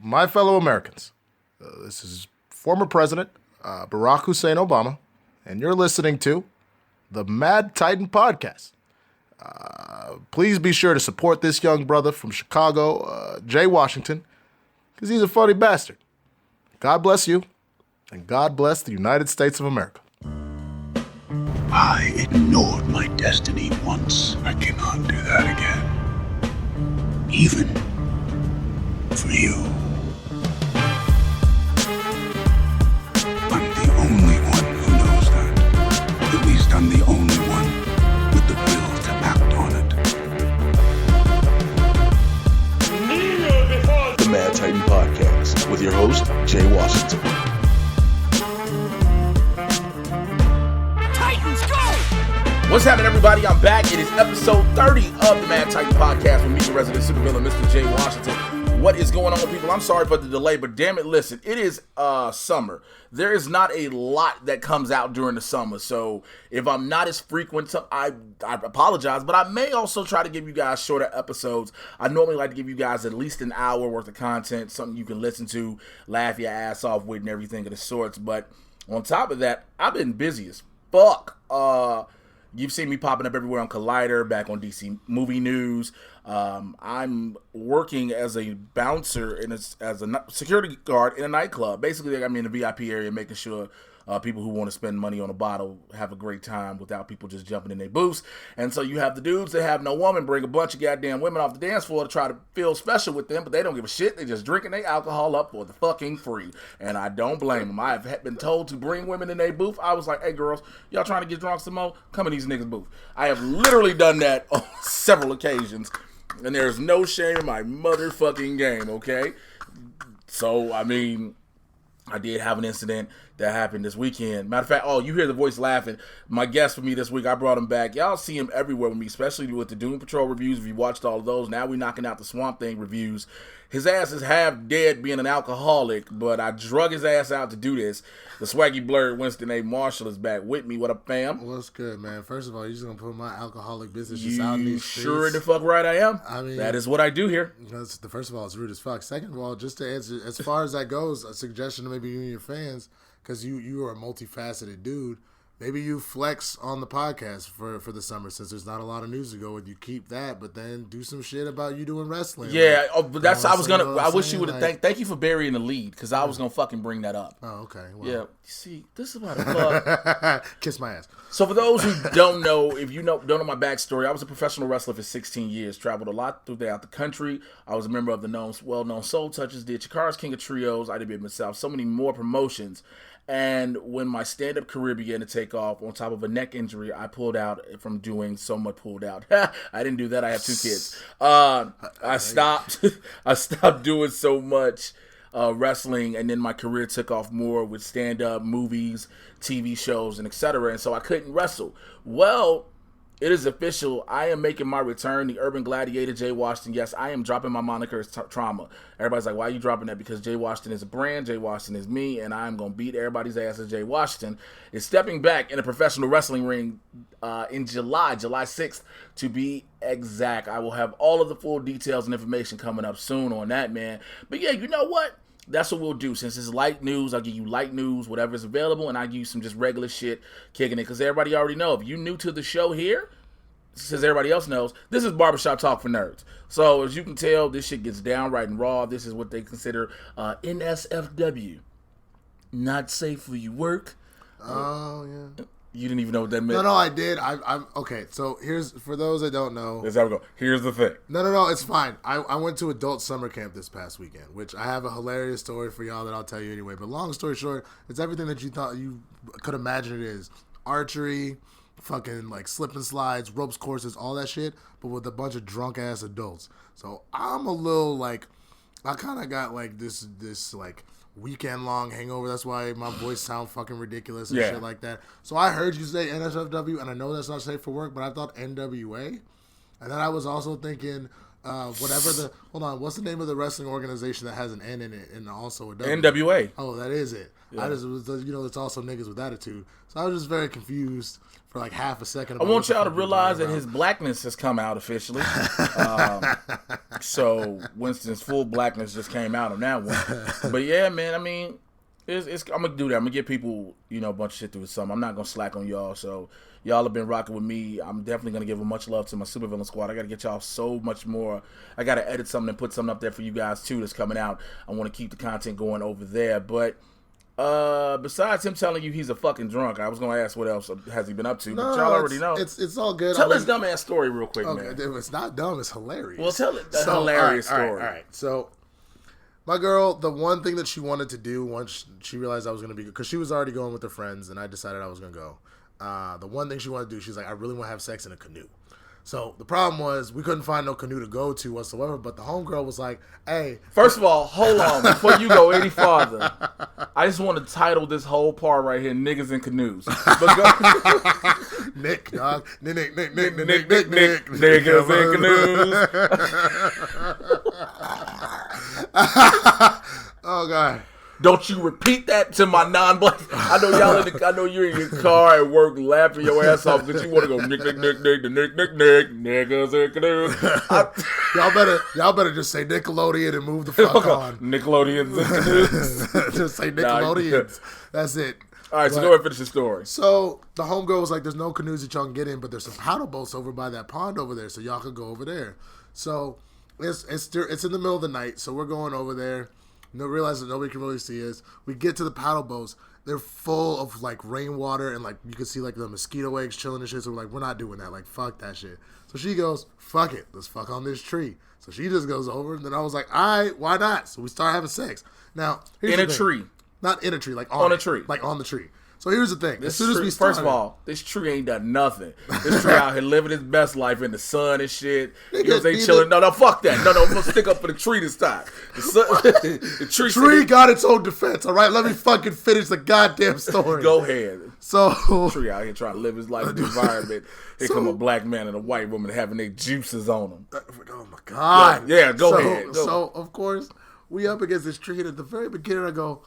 my fellow Americans, this is former President Barack Hussein Obama, and you're listening to the Mad Titan Podcast. Please be sure to support this young brother from Chicago, Jay Washington, because he's a funny bastard. God bless you, and God bless the United States of America. I ignored my destiny once. I cannot do that again. Even for you. I'm the only one who knows that. At least I'm the only one with the will to act on it. The Mad Titan Podcast with your host, Jay Washington. What's happening, everybody? I'm back. It is episode 30 of the Mad Titan Podcast with me, the resident supervillain, Mr. Jay Washington. What is going on, people? I'm sorry for the delay, but damn it, listen, it is summer. There is not a lot that comes out during the summer, so if I'm not as frequent, I apologize, but I may also try to give you guys shorter episodes. I normally like to give you guys at least an hour worth of content, something you can listen to, laugh your ass off with, and everything of the sorts, but on top of that, I've been busy as fuck. You've seen me popping up everywhere on Collider, back on DC Movie News. I'm working as a bouncer as a security guard in a nightclub. Basically, they got me in the VIP area, making sure people who want to spend money on a bottle have a great time without people just jumping in their booths. And so you have the dudes that have no woman bring a bunch of goddamn women off the dance floor to try to feel special with them, but they don't give a shit. They just drinking their alcohol up for the fucking free. And I don't blame them. I have been told to bring women in their booth. I was like, hey girls, y'all trying to get drunk some more? Come in these niggas' booth. I have literally done that on several occasions. And there's no shame in my motherfucking game, okay? So, I mean, I did have an incident that happened this weekend. Matter of fact, you hear the voice laughing. My guest for me this week, I brought him back. Y'all see him everywhere with me, especially with the Doom Patrol reviews. If you watched all of those, now we knocking out the Swamp Thing reviews. His ass is half dead being an alcoholic, but I drug his ass out to do this. The swaggy blerd WinstonAMarshall is back with me. What up, fam? What's good, man? First of all, you just gonna put my alcoholic business just out in these streets? Sure the fuck right I am. I mean, that is what I do here. First of all, it's rude as fuck. Second of all, just to answer, as far as that goes, a suggestion to maybe you and your fans, because you are a multifaceted dude. Maybe you flex on the podcast for the summer, since there's not a lot of news to go with. You keep that, but then do some shit about you doing wrestling. Yeah, but that's I was gonna. I wish you would have thank you for burying the lead, because I was gonna fucking bring that up. Oh, okay. Well. Yeah. See, this is why the fuck. Kiss my ass. So for those who don't know, if you don't know my backstory, I was a professional wrestler for 16 years. Traveled a lot throughout the country. I was a member of the well-known Soul Touchers, did Chikara's King of Trios. I did it myself. So many more promotions. And when my stand-up career began to take off, on top of a neck injury, I pulled out from doing so much. Pulled out. I didn't do that. I have 2 kids. I stopped. I stopped doing so much wrestling, and then my career took off more with stand-up, movies, TV shows, and etc. And so I couldn't wrestle. Well, it is official. I am making my return, the Urban Gladiator, Jay Washington. Yes, I am dropping my moniker as Trauma. Everybody's like, why are you dropping that? Because Jay Washington is a brand, Jay Washington is me, and I'm going to beat everybody's ass as Jay Washington. Is stepping back in a professional wrestling ring in July 6th to be exact. I will have all of the full details and information coming up soon on that, man. But yeah, you know what? That's what we'll do. Since it's light news, I'll give you light news, whatever's available, and I'll give you some just regular shit kicking it. Because everybody already know, if you're new to the show here, since everybody else knows, this is barbershop talk for nerds. So as you can tell, this shit gets downright and raw. This is what they consider NSFW. Not safe for you work. Oh, yeah. You didn't even know what that meant. No, I did. I'm okay. So here's, for those that don't know. Here's how we go. Here's the thing. No, it's fine. I went to adult summer camp this past weekend, which I have a hilarious story for y'all that I'll tell you anyway. But long story short, it's everything that you thought you could imagine it is. Archery, fucking like slip and slides, ropes courses, all that shit, but with a bunch of drunk ass adults. So I'm a little like, I kind of got like this like weekend long hangover. That's why my voice sound fucking ridiculous and shit like that. So I heard you say NSFW, and I know that's not safe for work, but I thought NWA. And then I was also thinking What's the name of the wrestling organization that has an N in it and also a W? NWA. Oh, that is it. Yeah. It's also niggas with attitude. So I was just very confused for like half a second. I want y'all to realize that his blackness has come out officially. So Winston's full blackness just came out on that one. But yeah, man, I mean, I'm gonna do that. I'm gonna give people, a bunch of shit through the summer. I'm not gonna slack on y'all. So y'all have been rocking with me. I'm definitely gonna give much love to my supervillain squad. I gotta get y'all so much more. I gotta edit something and put something up there for you guys too that's coming out. I want to keep the content going over there. But besides him telling you he's a fucking drunk, I was gonna ask what else has he been up to. But y'all already know. It's all good. Tell his dumbass story real quick, man. It's not dumb. It's hilarious. Well, tell it a hilarious story. All right. So, my girl, the one thing that she wanted to do once she realized I was gonna be, because she was already going with her friends, and I decided I was gonna go. The one thing she wanted to do, she's like, I really want to have sex in a canoe. So the problem was we couldn't find no canoe to go to whatsoever. But the homegirl was like, "Hey, first of all, hold on before you go any farther. I just want to title this whole part right here, "Niggas in Canoes." But go, Nick, dog, Nick, niggas in canoes. Oh God. Don't you repeat that to my non-black. I know I know you're in your car at work laughing your ass off because you want to go nick, niggas in canoes. Y'all better just say Nickelodeon and move the fuck on. Nickelodeons in canoes. Just say Nickelodeons. That's it. All right, so go ahead and finish the story. So the homegirl was like, there's no canoes that y'all can get in, but there's some paddle boats over by that pond over there, so y'all could go over there. So it's in the middle of the night, so we're going over there. Realize that nobody can really see us. We get to the paddle boats. They're full of like rainwater and like you can see like the mosquito eggs chilling and shit. So we're like, we're not doing that. Like, fuck that shit. So she goes, fuck it. Let's fuck on this tree. So she just goes over. And then I was like, all right, why not? So we start having sex. Now, here's the thing. Tree. Not in a tree, like on a tree. Like on the tree. So here's the thing. As soon as we started, first of all, this tree ain't done nothing. This tree out here living his best life in the sun and shit. You know what I'm saying? Chilling. No, fuck that. No, I'm going to stick up for the tree this time. The tree got its own defense, all right? Let me fucking finish the goddamn story. Go ahead. So, tree out here trying to live his life in the environment. Here come a black man and a white woman having their juices on them. Oh, my God. Yeah, go ahead. So, of course, we up against this tree. And at the very beginning, I go,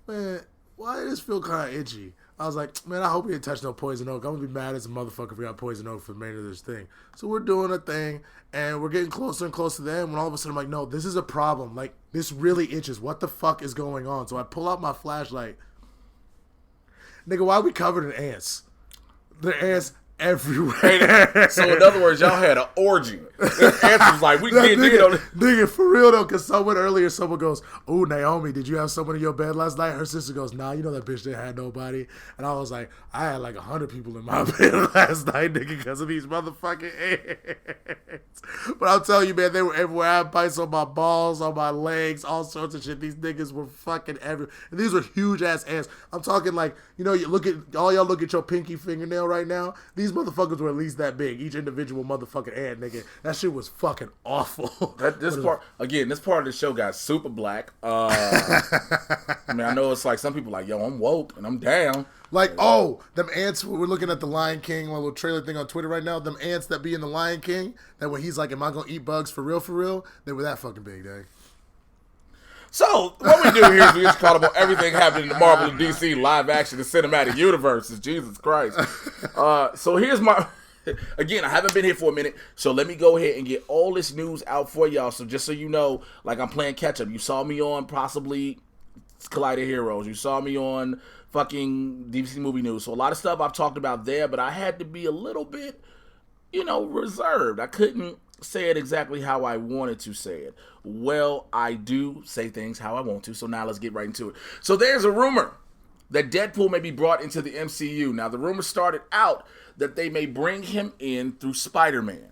man, why does this feel kind of itchy? I was like, man, I hope he didn't touch no poison oak. I'm going to be mad as a motherfucker if we got poison oak for the remainder of this thing. So we're doing a thing, and we're getting closer and closer to the end when all of a sudden I'm like, no, this is a problem. Like, this really itches. What the fuck is going on? So I pull out my flashlight. Nigga, why are we covered in ants? There are ants everywhere. So in other words, y'all had an orgy. The ants was like, we can't do it. Nigga, for real though, because someone goes, "Ooh, Naomi, did you have someone in your bed last night?" Her sister goes, "Nah, you know that bitch didn't have nobody." And I was like, I had like 100 people in my bed last night, nigga, because of these motherfucking ants. But I'm telling you, man, they were everywhere. I had bites on my balls, on my legs, all sorts of shit. These niggas were fucking everywhere. And these were huge ass ants. I'm talking like, y'all look at your pinky fingernail right now. These motherfuckers were at least that big. Each individual motherfucking ant, nigga. That shit was fucking awful. This part of the show got super black. I mean, I know it's like some people like, yo, I'm woke and I'm down. Like, oh, them ants, we're looking at the Lion King, my little trailer thing on Twitter right now. Them ants that be in the Lion King, that when he's like, am I going to eat bugs for real? They were that fucking big, dang. So, what we do here is we just call about everything happening in the Marvel and DC live action and cinematic universes. Jesus Christ. So here's my... Again, I haven't been here for a minute, so let me go ahead and get all this news out for y'all. So just so you know, like I'm playing catch up. You saw me on possibly Collider Heroes. You saw me on fucking DC Movie News. So a lot of stuff I've talked about there, but I had to be a little bit, reserved. I couldn't say it exactly how I wanted to say it. Well, I do say things how I want to, so now let's get right into it. So there's a rumor that Deadpool may be brought into the MCU. Now, the rumor started out that they may bring him in through Spiderman,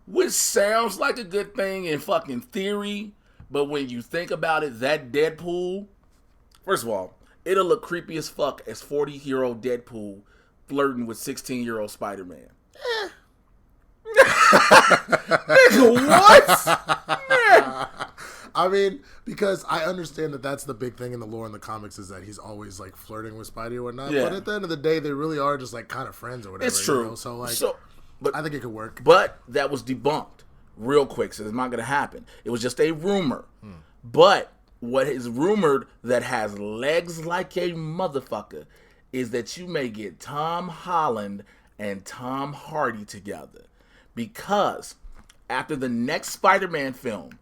which sounds like a good thing in fucking theory, but when you think about it, that Deadpool, first of all, it'll look creepy as fuck as 40-year-old Deadpool flirting with 16-year-old Spider-Man. Nigga, what? Man. I mean, because I understand that that's the big thing in the lore in the comics is that he's always like flirting with Spidey or whatnot. Yeah. But at the end of the day, they really are just like kind of friends or whatever. It's true. So but I think it could work. But that was debunked real quick, so it's not going to happen. It was just a rumor. But what is rumored that has legs like a motherfucker is that you may get Tom Holland and Tom Hardy together. Because after the next Spider-Man film,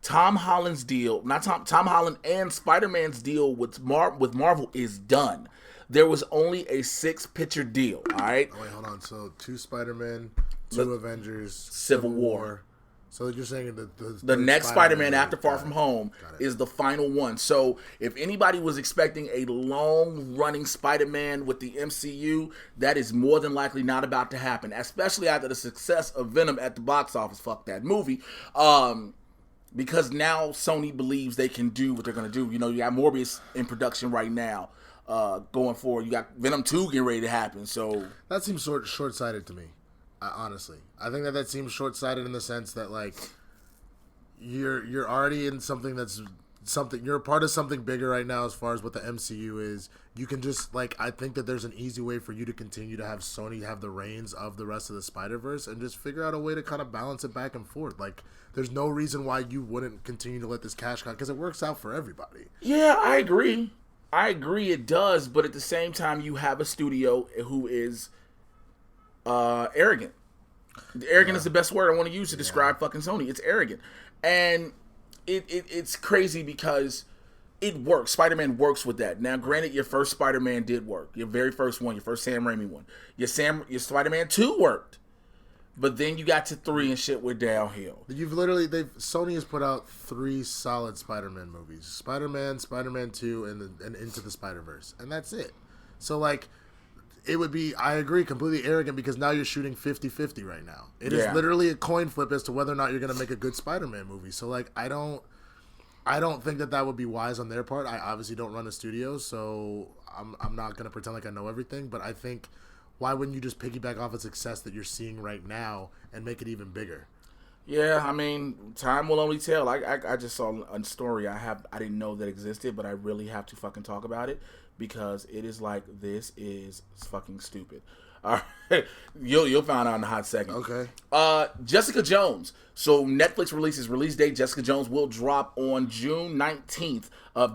Tom Holland and Spider-Man's deal with Marvel is done. There was only a 6-picture deal, all right? Oh, wait, hold on. So 2 Spider-Man, 2 Avengers, Civil War. So you're saying the next Spider-Man after Far From Home is the final one. So if anybody was expecting a long-running Spider-Man with the MCU, that is more than likely not about to happen, especially after the success of Venom at the box office. Fuck that movie. Because now Sony believes they can do what they're going to do. You know, you got Morbius in production right now. Going forward, you got Venom 2 getting ready to happen. So that seems short-sighted to me. Honestly, I think that seems short-sighted in the sense that like you're already in something you're a part of something bigger right now as far as what the MCU is. You can just I think that there's an easy way for you to continue to have Sony have the reins of the rest of the Spider-Verse and just figure out a way to kind of balance it back and forth. Like there's no reason why you wouldn't continue to let this cash cow because it works out for everybody. Yeah, I agree it does, but at the same time you have a studio who is arrogant. Arrogant is the best word I want to use to describe fucking Sony. It's arrogant. And it's crazy because it works. Spider-Man works with that. Now, granted, your first Spider-Man did work. Your very first one, your first Sam Raimi one. Your Spider-Man 2 worked. But then you got to 3 and shit went downhill. Sony has put out 3 solid Spider-Man movies. Spider-Man, Spider-Man 2, and Into the Spider-Verse. And that's it. So, it would be, I agree, completely arrogant because now you're shooting 50-50 right now. It is literally a coin flip as to whether or not you're going to make a good Spider-Man movie. So, I don't think that would be wise on their part. I obviously don't run a studio, so I'm not going to pretend like I know everything. But I think, why wouldn't you just piggyback off of success that you're seeing right now and make it even bigger? Yeah, I mean, time will only tell. I just saw a story I didn't know that existed, but I really have to fucking talk about it because it is this is fucking stupid. All right, you'll find out in a hot second. Okay. Jessica Jones. So Netflix releases release date. Jessica Jones will drop on June 14th, of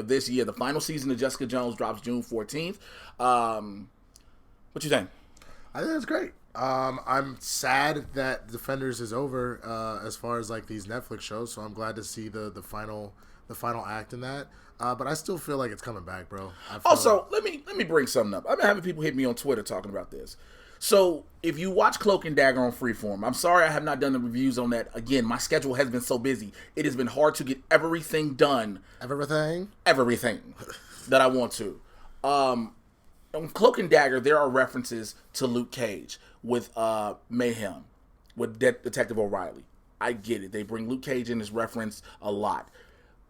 this year. The final season of Jessica Jones drops June 14th. What you think? I think that's great. I'm sad that Defenders is over as far as these Netflix shows, so I'm glad to see the final act in that. But I still feel like it's coming back, bro. Also, let me bring something up. I've been having people hit me on Twitter talking about this. So if you watch Cloak and Dagger on Freeform, I'm sorry I have not done the reviews on that. Again, my schedule has been so busy. It has been hard to get everything done. Everything that I want to. On Cloak and Dagger, there are references to Luke Cage with Mayhem, with Detective O'Reilly. I get it. They bring Luke Cage in as reference a lot.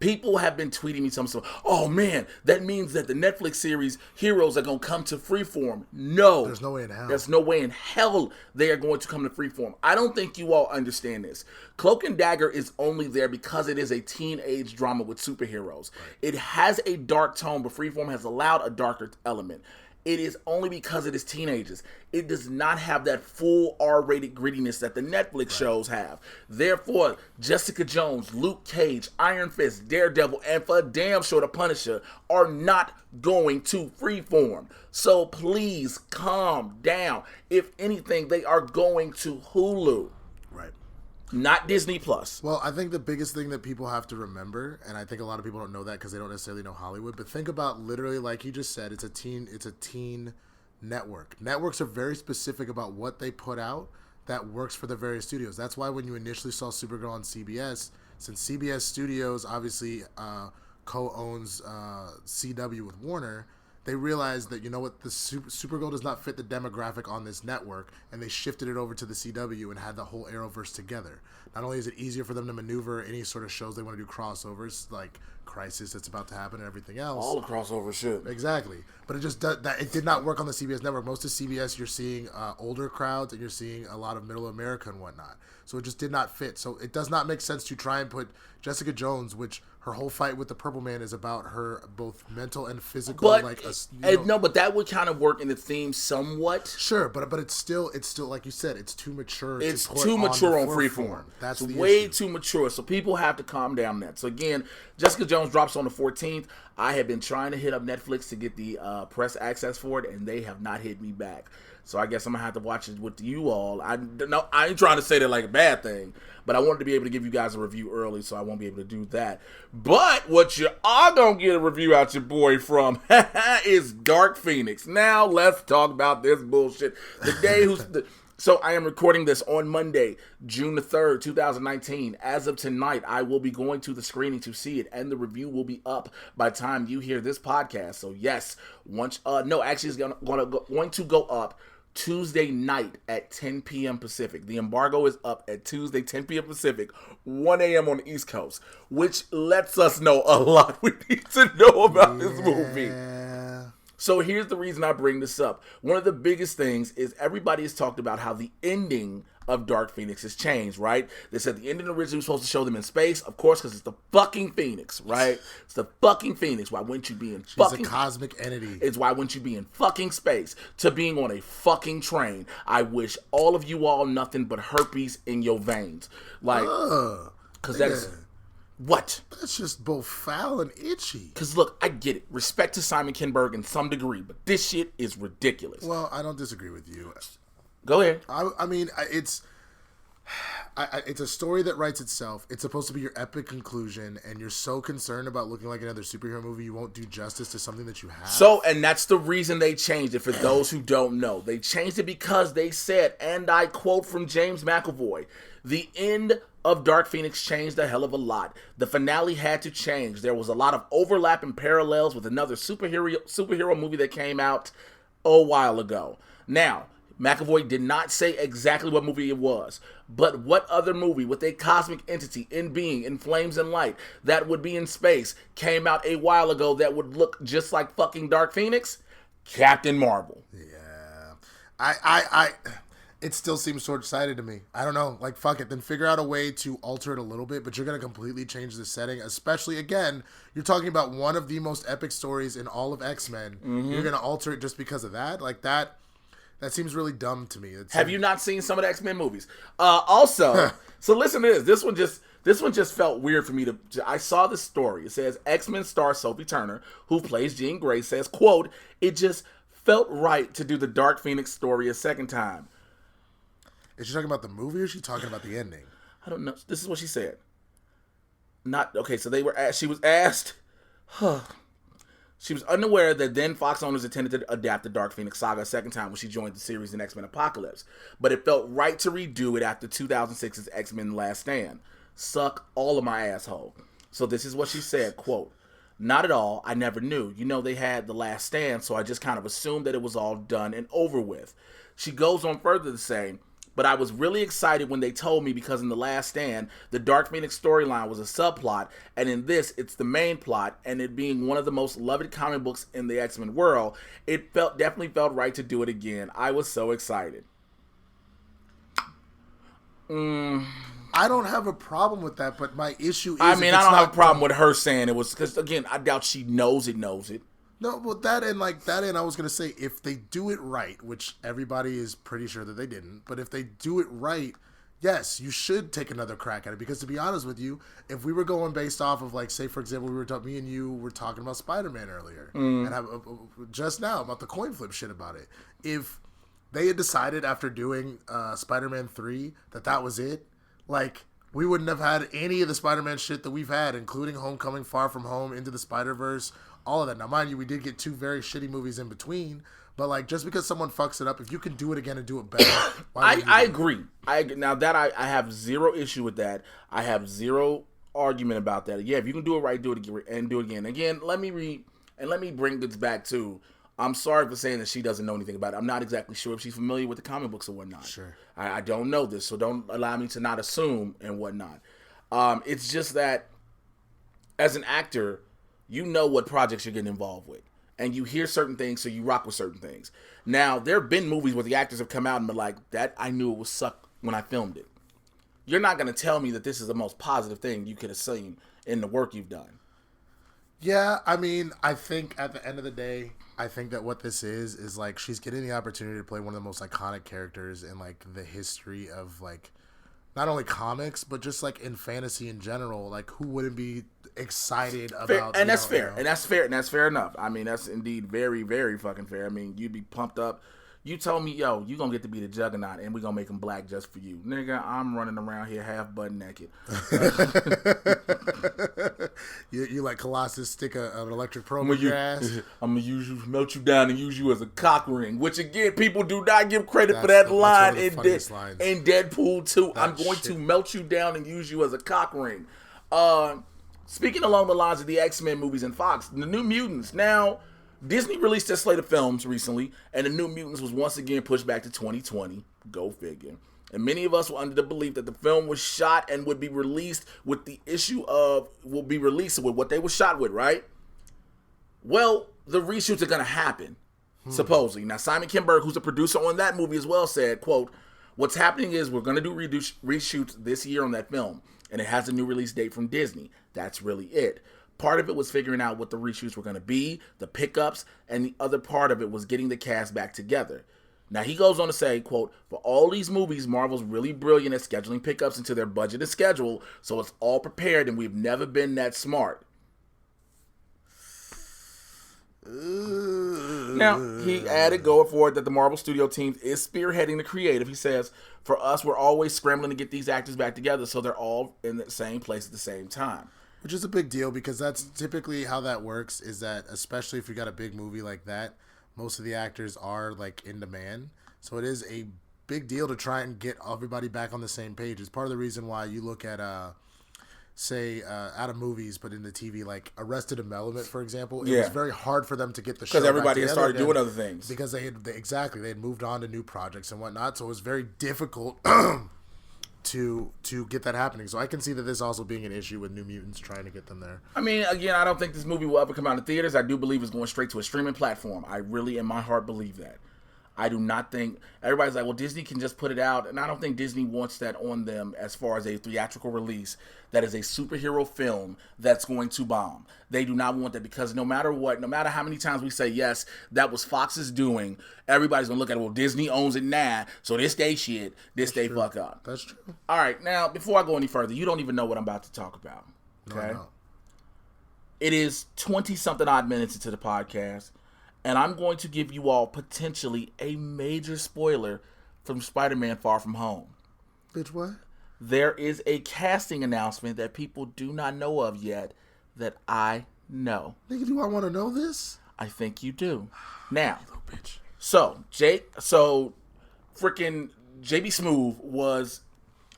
People have been tweeting me something. Oh man, that means that the Netflix series Heroes are going to come to Freeform. No. There's no way in hell. There's no way in hell they are going to come to Freeform. I don't think you all understand this. Cloak and Dagger is only there because it is a teenage drama with superheroes. Right. It has a dark tone, but Freeform has allowed a darker element. It is only because it is teenagers. It does not have that full R-rated grittiness that the Netflix shows have. Therefore, Jessica Jones, Luke Cage, Iron Fist, Daredevil, and for damn sure the Punisher are not going to Freeform. So please calm down. If anything, they are going to Hulu. Right. Not Disney Plus. Well, I think the biggest thing that people have to remember, and I think a lot of people don't know that because they don't necessarily know Hollywood, but think about literally, like you just said, it's a teen network. Networks are very specific about what they put out that works for the various studios. That's why when you initially saw Supergirl on CBS, since CBS Studios obviously co-owns CW with Warner, they realized that, you know what, the Supergirl does not fit the demographic on this network, and they shifted it over to the CW and had the whole Arrowverse together. Not only is it easier for them to maneuver any sort of shows they want to do crossovers, like Crisis that's about to happen and everything else. All the crossover shit. Exactly. But it did not work on the CBS network. Most of CBS, you're seeing older crowds, and you're seeing a lot of middle America and whatnot. So it just did not fit. So it does not make sense to try and put Jessica Jones, which her whole fight with the Purple Man is about her both mental and physical. But like no, but that would kind of work in the theme somewhat. Sure, but it's still like you said, it's too mature. It's to put too mature on Freeform. Freeform. That's it's the way issue. too mature. So people have to calm down that. So again, Jessica Jones drops on the 14th. I have been trying to hit up Netflix to get the press access for it, and they have not hit me back. So I guess I'm gonna have to watch it with you all. I ain't trying to say that like a bad thing, but I wanted to be able to give you guys a review early, so I won't be able to do that. But what you are gonna get a review out your boy from is Dark Phoenix. Now let's talk about this bullshit. So I am recording this on Monday, June the 3rd, 2019. As of tonight, I will be going to the screening to see it, and the review will be up by the time you hear this podcast. So yes, it's going to go up Tuesday night at 10 p.m. Pacific. The embargo is up at Tuesday, 10 p.m. Pacific, 1 a.m. on the East Coast, which lets us know a lot we need to know about this movie. So here's the reason I bring this up. One of the biggest things is everybody has talked about how the ending of Dark Phoenix has changed, right? They said the ending originally was supposed to show them in space, of course, because it's the fucking Phoenix, right? It's the fucking Phoenix. Why wouldn't you be in fucking... She's a cosmic entity. It's why wouldn't you be in fucking space to being on a fucking train? I wish all of you all nothing but herpes in your veins. Like, because that's... What? That's just both foul and itchy. Because, look, I get it. Respect to Simon Kinberg in some degree, but this shit is ridiculous. Well, I don't disagree with you. Go ahead. I mean, it's a story that writes itself. It's supposed to be your epic conclusion, and you're so concerned about looking like another superhero movie, you won't do justice to something that you have. So, and that's the reason they changed it, for those who don't know. They changed it because they said, and I quote from James McAvoy, the end of Dark Phoenix changed a hell of a lot. The finale had to change. There was a lot of overlap and parallels with another superhero movie that came out a while ago. Now, McAvoy did not say exactly what movie it was, but what other movie with a cosmic entity in being, in flames and light, that would be in space, came out a while ago that would look just like fucking Dark Phoenix? Captain Marvel. Yeah. It still seems short-sighted to me. I don't know. Like, fuck it. Then figure out a way to alter it a little bit, but you're going to completely change the setting, especially, again, you're talking about one of the most epic stories in all of X-Men. Mm-hmm. You're going to alter it just because of that? Like, that seems really dumb to me. Have you not seen some of the X-Men movies? Also, so listen to this. This one just felt weird for me I saw this story. It says, X-Men star Sophie Turner, who plays Jean Grey, says, quote, "It just felt right to do the Dark Phoenix story a second time." Is she talking about the movie or is she talking about the ending? I don't know. This is what she said. So she was asked, she was unaware that then Fox owners intended to adapt the Dark Phoenix saga a second time when she joined the series in X-Men Apocalypse. But it felt right to redo it after 2006's X-Men Last Stand. Suck all of my asshole. So this is what she said, quote, "Not at all. I never knew. They had The Last Stand, so I just kind of assumed that it was all done and over with." She goes on further to say, "But I was really excited when they told me, because in The Last Stand, the Dark Phoenix storyline was a subplot, and in this, it's the main plot, and it being one of the most loved comic books in the X-Men world, it definitely felt right to do it again. I was so excited." I don't have a problem with that, but my issue is... I don't have a problem with her saying it was, because, again, I doubt she knows it. No, well, that and I was going to say, if they do it right, which everybody is pretty sure that they didn't, but if they do it right, yes, you should take another crack at it. Because to be honest with you, if we were going based off of, like, say, for example, me and you were talking about Spiderman earlier, and just now about the coin flip shit about it. If they had decided after doing Spider-Man 3 that was it, like, we wouldn't have had any of the Spider-Man shit that we've had, including Homecoming, Far From Home, Into the Spider-Verse, all of that. Now, mind you, we did get 2 very shitty movies in between, but, like, just because someone fucks it up, if you can do it again and do it better, I agree. Now, that I have zero issue with that. I have zero argument about that. Yeah, if you can do it right, do it again and do it again. Again, let me bring this back to, I'm sorry for saying that she doesn't know anything about it. I'm not exactly sure if she's familiar with the comic books or whatnot. Sure. I don't know this, so don't allow me to not assume and whatnot. It's just that, as an actor, you know what projects you're getting involved with. And you hear certain things, so you rock with certain things. Now, there have been movies where the actors have come out and been like, that I knew it was suck when I filmed it. you're not going to tell me that this is the most positive thing you could have seen in the work you've done. Yeah, I mean, I think at the end of the day, I think that what this is like she's getting the opportunity to play one of the most iconic characters in like the history of like not only comics but just like in fantasy in general. Like, who wouldn't be excited about? And that's fair, and that's fair, and that's fair enough. I mean, that's indeed very, very fucking fair. I mean, you'd be pumped up. You told me, yo, you gonna get to be the Juggernaut, and we gonna make him black just for you, nigga. I'm running around here half butt naked. you like Colossus stick an electric probe in your ass? I'm gonna melt you down, and use you as a cock ring. Which again, people do not give credit for that line in Deadpool 2. I'm going to melt you down and use you as a cock ring. Speaking along the lines of the X-Men movies and Fox, the New Mutants now. Disney released their slate of films recently, and the New Mutants was once again pushed back to 2020. Go figure. And many of us were under the belief that the film was shot and would be released with the issue of, will be released with what they were shot with, right? Well, the reshoots are going to happen, supposedly. Now, Simon Kinberg, who's a producer on that movie as well, said, quote, what's happening is we're going to do reshoots this year on that film, and it has a new release date from Disney. That's really it. Part of it was figuring out what the reshoots were going to be, the pickups, and the other part of it was getting the cast back together. Now, he goes on to say, quote, for all these movies, Marvel's really brilliant at scheduling pickups into their budgeted schedule, so it's all prepared, and we've never been that smart. Now, he added, going forward, that the Marvel studio team is spearheading the creative. He says, for us, we're always scrambling to get these actors back together so they're all in the same place at the same time. Which is a big deal because that's typically how that works, is that especially if you got a big movie like that, most of the actors are like in demand. So it is a big deal to try and get everybody back on the same page. It's part of the reason why you look at, say, out of movies, but in the TV, like Arrested Development, for example. It was very hard for them to get the show because everybody had started doing other things. Because they had moved on to new projects and whatnot. So it was very difficult to get that happening. So I can see that this also being an issue with New Mutants trying to get them there. I mean, again, I don't think this movie will ever come out in theaters. I do believe it's going straight to a streaming platform. I really, in my heart, believe that. I do not think, everybody's like, well, Disney can just put it out, and I don't think Disney wants that on them as far as a theatrical release that is a superhero film that's going to bomb. They do not want that because no matter what, no matter how many times we say, yes, that was Fox's doing, everybody's going to look at it, well, Disney owns it now, so this they shit, they fuck up. That's true. All right, now, before I go any further, you don't even know what I'm about to talk about, okay? No. It is 20-something odd minutes into the podcast, and I'm going to give you all potentially a major spoiler from Spider-Man Far From Home. Bitch, what? There is a casting announcement that people do not know of yet that I know. Nigga, do I want to know this? I think you do. Now, Little bitch. so freaking J.B. Smoove was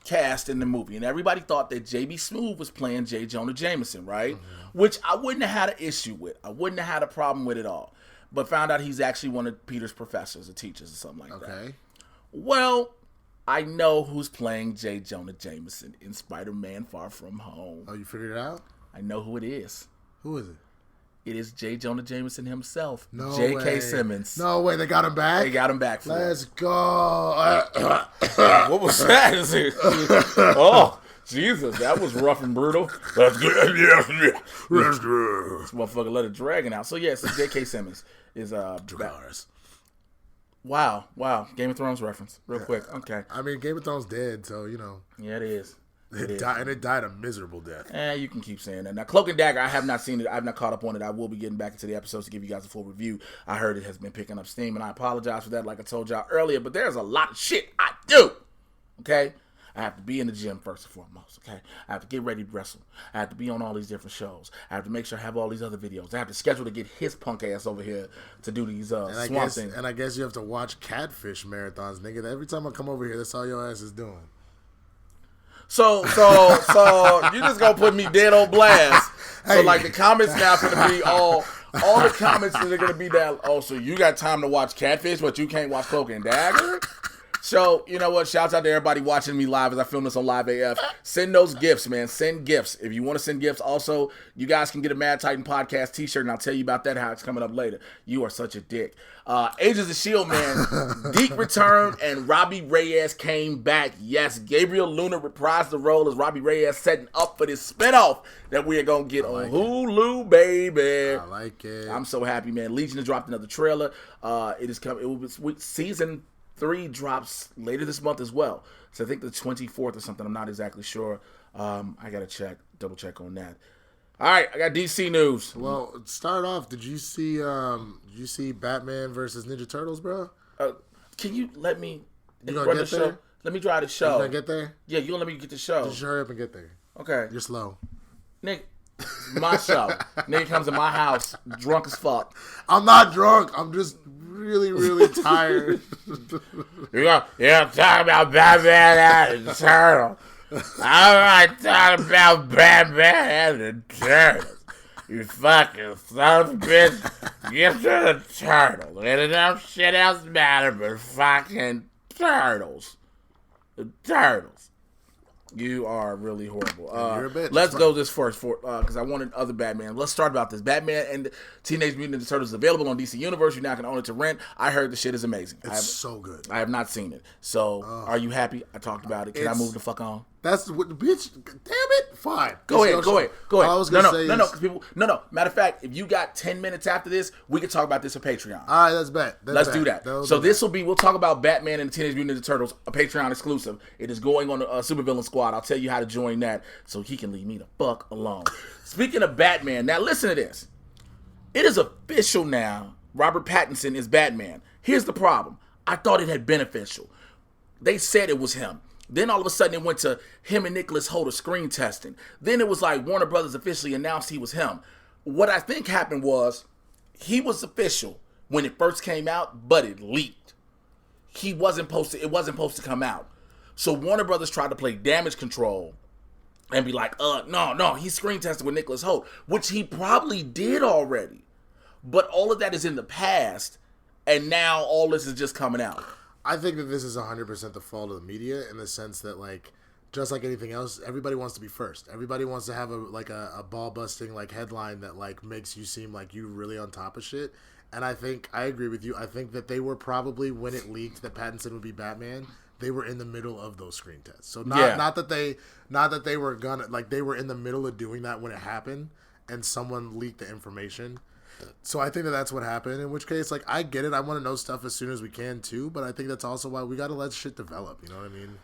cast in the movie, and everybody thought that J.B. Smoove was playing J. Jonah Jameson, right? Mm-hmm. Which I wouldn't have had an issue with. I wouldn't have had a problem with at all. But found out he's actually one of Peter's professors or teachers or something like that. Okay. Well, I know who's playing J. Jonah Jameson in Spider-Man Far From Home. Oh, you figured it out? I know who it is. Who is it? It is J. Jonah Jameson himself. No J.K. way. Simmons. No way, they got him back? They got him back for Let's it. go. What was that? Oh, Jesus, that was rough and brutal. That's good. Yeah. Let's go. This motherfucker let a dragon out. So, yes, J.K. Simmons is Dragars. Wow. Game of Thrones reference. Real quick. Okay. I mean, Game of Thrones dead, so, you know. Yeah, it is. It died a miserable death. You can keep saying that. Now, Cloak and Dagger, I have not seen it. I have not caught up on it. I will be getting back into the episodes to give you guys a full review. I heard it has been picking up steam, and I apologize for that like I told y'all earlier, but there's a lot of shit I do. Okay? I have to be in the gym first and foremost, okay? I have to get ready to wrestle. I have to be on all these different shows. I have to make sure I have all these other videos. I have to schedule to get his punk ass over here to do these swamp things. And I guess you have to watch catfish marathons, nigga. Every time I come over here, that's all your ass is doing. So you just gonna put me dead on blast. So like the comments now gonna be all the comments that are gonna be that. Oh, so you got time to watch Catfish, but you can't watch Cloak and Dagger? So, you know what? Shouts out to everybody watching me live as I film this on Live AF. Send those gifts, man. Send gifts. If you want to send gifts, also, you guys can get a Mad Titan Podcast t-shirt, and I'll tell you about that, how it's coming up later. You are such a dick. Agents of S.H.I.E.L.D., man. Deke returned, and Robbie Reyes came back. Yes, Gabriel Luna reprised the role as Robbie Reyes, setting up for this spinoff that we are going to get on Hulu, baby. I like it. I'm so happy, man. Legion has dropped another trailer. It is coming. It will be season 3 drops later this month as well. So I think the 24th or something. I'm not exactly sure. I gotta double check on that. All right, I got DC news. Well, start off. Did you see Batman versus Ninja Turtles, bro? Can you let me gonna run get the there? show? Let me drive the show. You gonna get there? Yeah, you gonna let me get the show? Just hurry up and get there. Okay. You're slow. Nick, my show. Nigga comes to my house drunk as fuck. I'm not drunk. I'm just really, really tired. You're talking about Batman and the Turtles. I'm not talking about Batman and the Turtles. You fucking son of a bitch. Get to the Turtles. And no shit else matter but fucking Turtles. The Turtles. You are really horrible. You're a bitch. Let's go this first because I wanted other Batman. Let's start about this. Batman and Teenage Mutant Ninja Turtles is available on DC Universe. You're now going to own it to rent. I heard the shit is amazing. It's so good. I have not seen it. So, are you happy? I talked about it. Can I move the fuck on? That's what the bitch. Damn it. Fine. Go ahead. All I was gonna say because people. No. Matter of fact, if you got 10 minutes after this, we can talk about this on Patreon. All right, that's bad. Let's do that. So this will be. We'll talk about Batman and the Teenage Mutant Ninja Turtles, a Patreon exclusive. It is going on the Supervillain Squad. I'll tell you how to join that, so he can leave me the fuck alone. Speaking of Batman, now listen to this. It is official now. Robert Pattinson is Batman. Here's the problem. I thought it had been official. They said it was him. Then all of a sudden it went to him and Nicholas Hoult screen testing. Then it was like Warner Brothers officially announced he was him. What I think happened was he was official when it first came out, but it leaked. It wasn't supposed to come out. So Warner Brothers tried to play damage control and be like, no, he's screen tested with Nicholas Hoult, which he probably did already. But all of that is in the past, and now all this is just coming out. I think that this is 100% the fault of the media in the sense that, like, just like anything else, everybody wants to be first. Everybody wants to have a ball-busting, like, headline that, like, makes you seem like you really on top of shit. And I agree with you. I think that they were probably, when it leaked that Pattinson would be Batman, they were in the middle of those screen tests. So not that they were gonna, like, they were in the middle of doing that when it happened, and someone leaked the information. So I think that that's what happened, in which case, like, I get it. I want to know stuff as soon as we can, too. But I think that's also why we got to let shit develop. You know what I mean?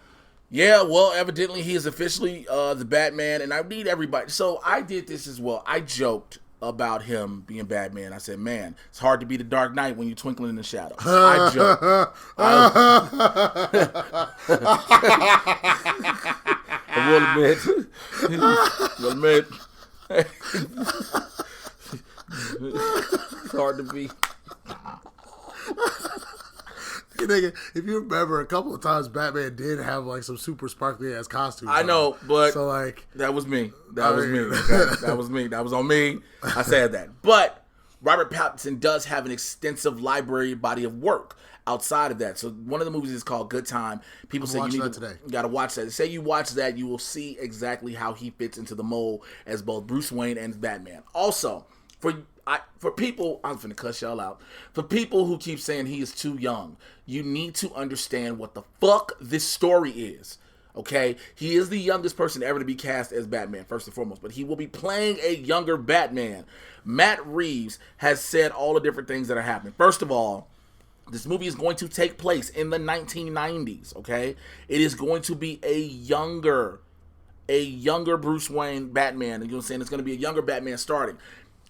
Yeah, well, evidently he is officially the Batman, and I need everybody. So I did this as well. I joked about him being Batman. I said, man, it's hard to be the Dark Knight when you're twinkling in the shadows. I joked. I will admit. It's hard to be. Hey, nigga, if you remember, a couple of times Batman did have like some super sparkly ass costumes. I know, but so like that was me. That was me. Okay? That was me. That was on me. I said that. But Robert Pattinson does have an extensive library body of work outside of that. So one of the movies is called Good Time. People say you got to watch that. Say you watch that, you will see exactly how he fits into the mold as both Bruce Wayne and Batman. Also, for people, I'm finna cuss y'all out. For people who keep saying he is too young, you need to understand what the fuck this story is. Okay? He is the youngest person ever to be cast as Batman, first and foremost, but he will be playing a younger Batman. Matt Reeves has said all the different things that are happening. First of all, this movie is going to take place in the 1990s, okay? It is going to be a younger Bruce Wayne Batman. You know what I'm saying? It's going to be a younger Batman starting.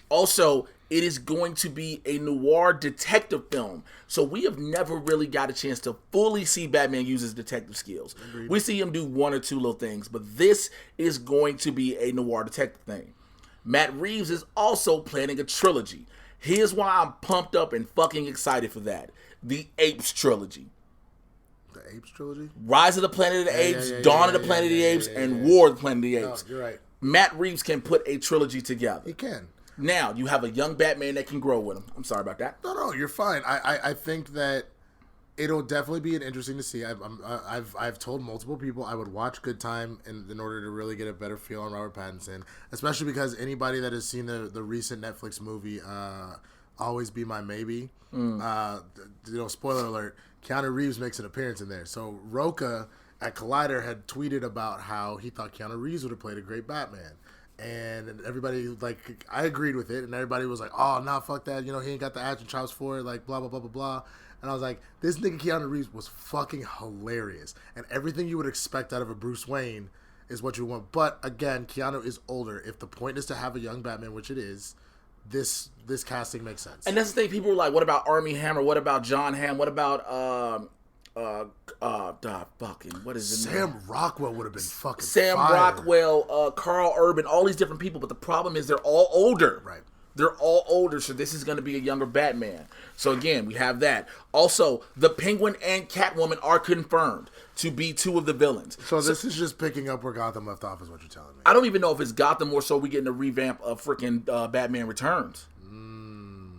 Also, it is going to be a noir detective film. So we have never really got a chance to fully see Batman use his detective skills. Agreed. We see him do one or two little things, but this is going to be a noir detective thing. Matt Reeves is also planning a trilogy. Here's why I'm pumped up and fucking excited for that. The Apes trilogy. The Apes trilogy? Rise of the Planet of the Apes, Dawn of the Planet of the Apes, and War of the Planet of the Apes. No, you're right. Matt Reeves can put a trilogy together. He can. Now, you have a young Batman that can grow with him. I'm sorry about that. No, you're fine. I think that It'll definitely be interesting to see. I've told multiple people I would watch Good Time in order to really get a better feel on Robert Pattinson, especially because anybody that has seen the recent Netflix movie, Always Be My Maybe, spoiler alert, Keanu Reeves makes an appearance in there. So Rocha at Collider had tweeted about how he thought Keanu Reeves would have played a great Batman. And everybody, I agreed with it, and everybody was like, oh, nah, fuck that, he ain't got the action chops for it, blah, blah, blah, blah, blah. And I was like, this nigga Keanu Reeves was fucking hilarious. And everything you would expect out of a Bruce Wayne is what you want. But, again, Keanu is older. If the point is to have a young Batman, which it is, this casting makes sense. And that's the thing, people were like, what about Armie Hammer? What about John Hamm? What about, what is his name? Sam Rockwell would have been fucking Sam fire. Rockwell, Carl Urban, all these different people. But the problem is they're all older. Right. They're all older, so this is going to be a younger Batman. So again, we have that. Also, the Penguin and Catwoman are confirmed to be two of the villains. So this is just picking up where Gotham left off, is what you're telling me. I don't even know if it's Gotham or so we getting a revamp of freaking Batman Returns.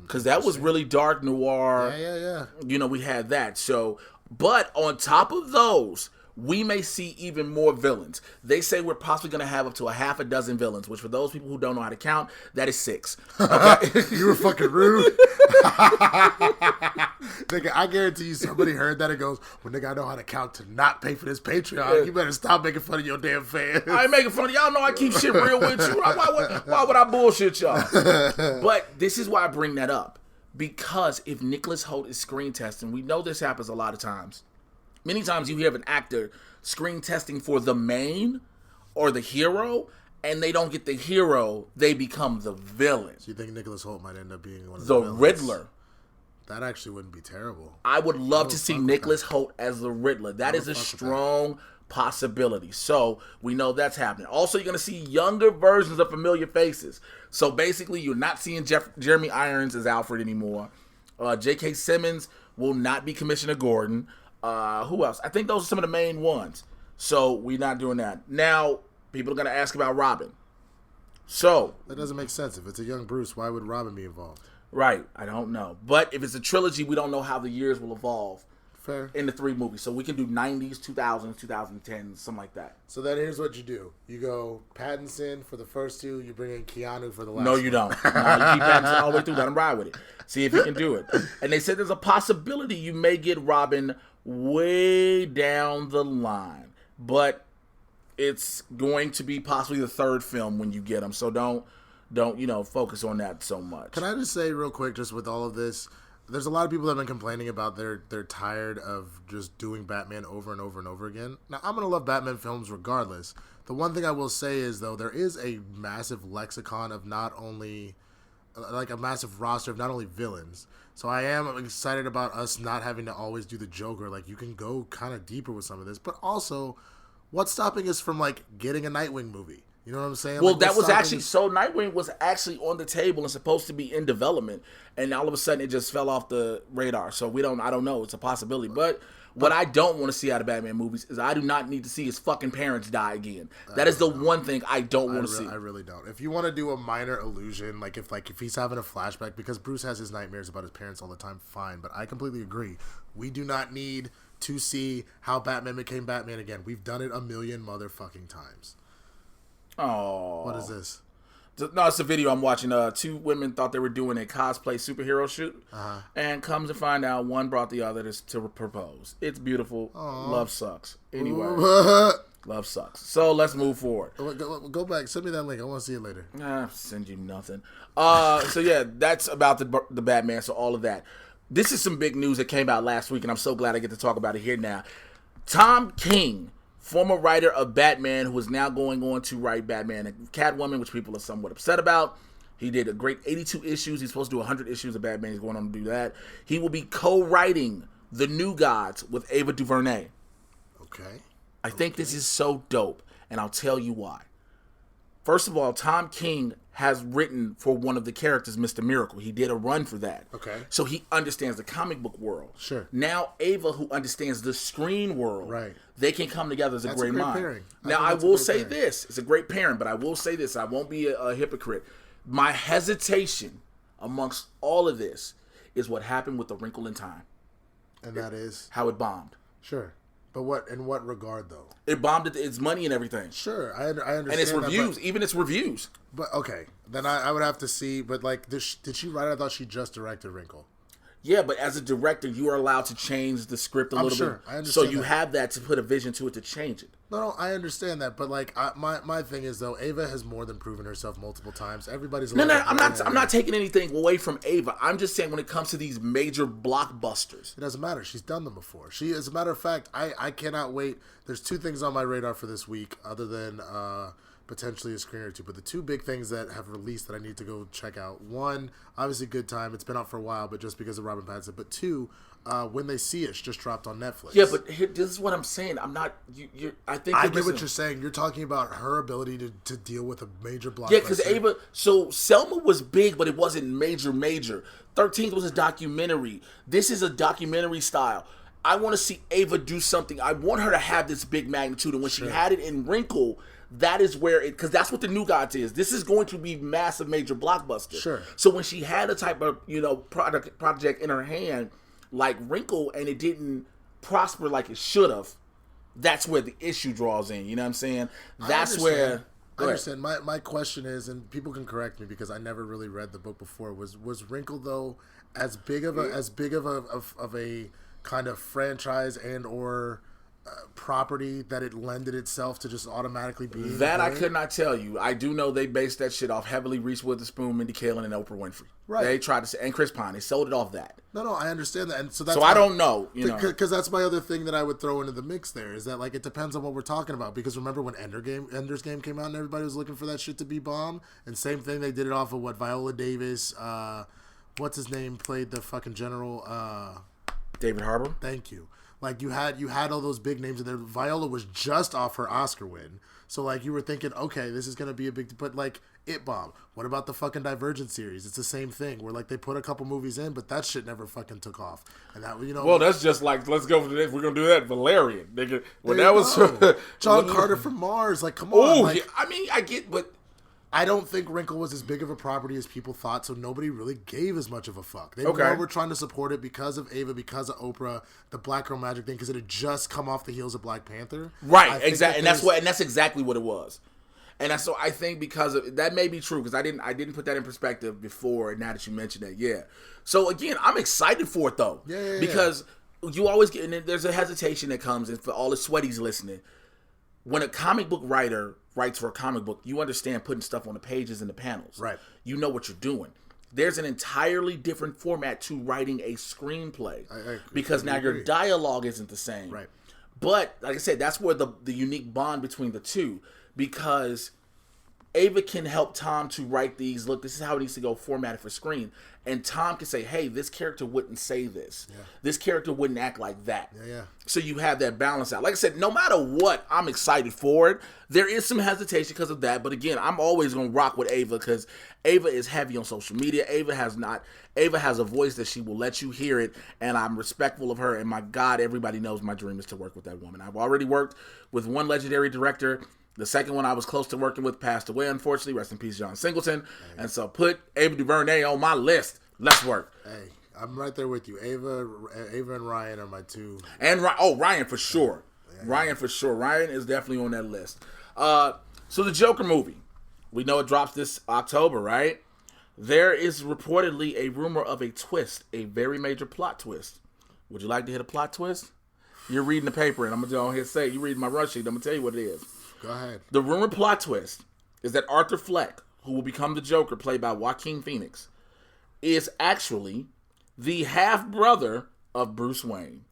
Because that was really dark noir. Yeah. We had that. So, but on top of those, we may see even more villains. They say we're possibly going to have up to a half a dozen villains, which for those people who don't know how to count, that is 6. Okay? You were fucking rude. Nigga, I guarantee you somebody heard that and goes, well, nigga, I know how to count to not pay for this Patreon. You better stop making fun of your damn fans. I ain't making fun of y'all. Know I keep shit real with you. Why would I bullshit y'all? But this is why I bring that up. Because if Nicholas Hoult is screen testing, we know this happens a lot of times. Many times you hear of an actor screen testing for the main or the hero, and they don't get the hero, they become the villain. So you think Nicholas Hoult might end up being one of the villains? Riddler. That actually wouldn't be terrible. I would love to see Nicholas Hoult as the Riddler. That is a strong possibility. So we know that's happening. Also, you're going to see younger versions of familiar faces. So basically, you're not seeing Jeremy Irons as Alfred anymore. J.K. Simmons will not be Commissioner Gordon. Who else? I think those are some of the main ones. So we're not doing that. Now, people are going to ask about Robin. So that doesn't make sense. If it's a young Bruce, why would Robin be involved? Right. I don't know. But if it's a trilogy, we don't know how the years will evolve. Fair. In the 3 movies. So we can do 90s, 2000s, 2010s, something like that. So then here's what you do. You go Pattinson for the first 2. You bring in Keanu for the last No, you don't. No, you keep Pattinson all the way through. Let him ride with it. See if you can do it. And they said there's a possibility you may get Robin way down the line. But it's going to be possibly the 3rd film when you get him. So don't focus on that so much. Can I just say real quick, just with all of this, there's a lot of people that have been complaining about they're tired of just doing Batman over and over and over again. Now, I'm going to love Batman films regardless. The one thing I will say is, though, there is a massive lexicon of not only, a massive roster of not only villains. So I am excited about us not having to always do the Joker. You can go kind of deeper with some of this. But also, what's stopping us from, getting a Nightwing movie? You know what I'm saying? Well, that was actually, so Nightwing was actually on the table and supposed to be in development, and all of a sudden it just fell off the radar. So I don't know. It's a possibility. But what I don't want to see out of Batman movies is I do not need to see his fucking parents die again. That is the one thing I don't want to see. I really don't. If you want to do a minor illusion, if he's having a flashback, because Bruce has his nightmares about his parents all the time, fine. But I completely agree. We do not need to see how Batman became Batman again. We've done it a million motherfucking times. Oh, what is this? No, it's a video I'm watching. 2 women thought they were doing a cosplay superhero shoot, and comes to find out one brought the other to propose. It's beautiful. Aww. Love sucks. Anyway, love sucks. So let's move forward. Go back. Send me that link. I want to see it later. Send you nothing. So yeah, that's about the Batman. So all of that. This is some big news that came out last week, and I'm so glad I get to talk about it here now. Tom King, former writer of Batman, who is now going on to write Batman and Catwoman, which people are somewhat upset about. He did a great 82 issues. He's supposed to do 100 issues of Batman. He's going on to do that. He will be co-writing The New Gods with Ava DuVernay. Okay. I think this is so dope, and I'll tell you why. First of all, Tom King has written for one of the characters, Mr. Miracle. He did a run for that. Okay. So he understands the comic book world. Sure. Now Ava, who understands the screen world, right, they can come together as a great mind. Pairing. Now I will say this. It's a great pairing, but I will say this. I won't be a hypocrite. My hesitation amongst all of this is what happened with The Wrinkle in Time. And that is? How it bombed. Sure. But in what regard, though? It bombed its money and everything. Sure, I understand. And its reviews, that, even its reviews. But okay, then I would have to see. But like, did she write it? I thought she just directed Wrinkle. Yeah, but as a director, you are allowed to change the script a little bit. I understand. So you have that to put a vision to it to change it. No, I understand that, but like, my thing is though, Ava has more than proven herself multiple times. Everybody's no. I'm not taking anything away from Ava. I'm just saying when it comes to these major blockbusters, it doesn't matter. She's done them before. As a matter of fact, I cannot wait. There's 2 things on my radar for this week, other than potentially a screen or 2. But the 2 big things that have released that I need to go check out. 1, obviously, Good Time. It's been out for a while, but just because of Robin Pattinson. But 2. When They See Us just dropped on Netflix. Yeah, but this is what I'm saying. I'm not. I get what you're saying. You're talking about her ability to deal with a major blockbuster. Yeah, because Ava. So Selma was big, but it wasn't major. 13th was a documentary. This is a documentary style. I want to see Ava do something. I want her to have this big magnitude, and when she had it in Wrinkle, that is where it, because that's what the New Gods is. This is going to be massive, major blockbuster. Sure. So when she had a type of project in her hand, like Wrinkle, and it didn't prosper like it should have, that's where the issue draws in. You know what I'm saying? That's where. I understand. My question is, and people can correct me because I never really read the book before. Was Wrinkle though as big of a kind of franchise and or property that it lended itself to just automatically being that there? I could not tell you. I do know they based that shit off heavily Reese Witherspoon, Mindy Kaling, and Oprah Winfrey. Right. They tried to say, and Chris Pine. They sold it off that. No, I understand that, and so that's. So I don't know, because that's my other thing that I would throw into the mix. There is that like it depends on what we're talking about. Because remember when Ender's Game came out and everybody was looking for that shit to be bomb, and same thing they did it off of what Viola Davis, what's his name, played the fucking general. David Harbour. Thank you. Like you had all those big names in there. Viola was just off her Oscar win, so like you were thinking, okay, this is gonna be a big. But like It Bomb. What about the fucking Divergent series? It's the same thing where like they put a couple movies in, but that shit never fucking took off. And that Well, that's just like let's go for this. We're gonna do that. Valerian, nigga. When that was John Carter from Mars. Like, come on. Like, yeah, I mean, I get, but. I don't think Wrinkle was as big of a property as people thought, so nobody really gave as much of a fuck. They were trying to support it because of Ava, because of Oprah, the Black Girl Magic thing, because it had just come off the heels of Black Panther. Right, exactly, and that's exactly what it was. And so I think because of that may be true because I didn't put that in perspective before. And now that you mentioned that, yeah. So again, I'm excited for it though, because you always get, and there's a hesitation that comes, and for all the sweaties listening, when a comic book writer writes for a comic book, you understand putting stuff on the pages and the panels. Right. You know what you're doing. There's an entirely different format to writing a screenplay because now your dialogue isn't the same. Right. But like I said, that's where the unique bond between the two, because Ava can help Tom to write these. Look, this is how it needs to go formatted for screen. And Tom can say, hey, this character wouldn't say this. Yeah. This character wouldn't act like that. Yeah. So you have that balance out. Like I said, no matter what, I'm excited for it. There is some hesitation because of that. But again, I'm always going to rock with Ava because Ava is heavy on social media. Ava has a voice that she will let you hear it. And I'm respectful of her. And my God, everybody knows my dream is to work with that woman. I've already worked with one legendary director. The second one I was close to working with passed away, unfortunately. Rest in peace, John Singleton. Hey. And so put Ava DuVernay on my list. Let's work. Hey, I'm right there with you. Ava and Ryan are my two. And Ryan for sure. Yeah. Ryan for sure. Ryan is definitely on that list. So the Joker movie. We know it drops this October, right? There is reportedly a rumor of a twist, a very major plot twist. Would you like to hit a plot twist? You're reading the paper, and I'm going to go ahead and say, you're reading my run sheet. I'm going to tell you what it is. Go ahead. The rumored plot twist is that Arthur Fleck, who will become the Joker, played by Joaquin Phoenix, is actually the half-brother of Bruce Wayne.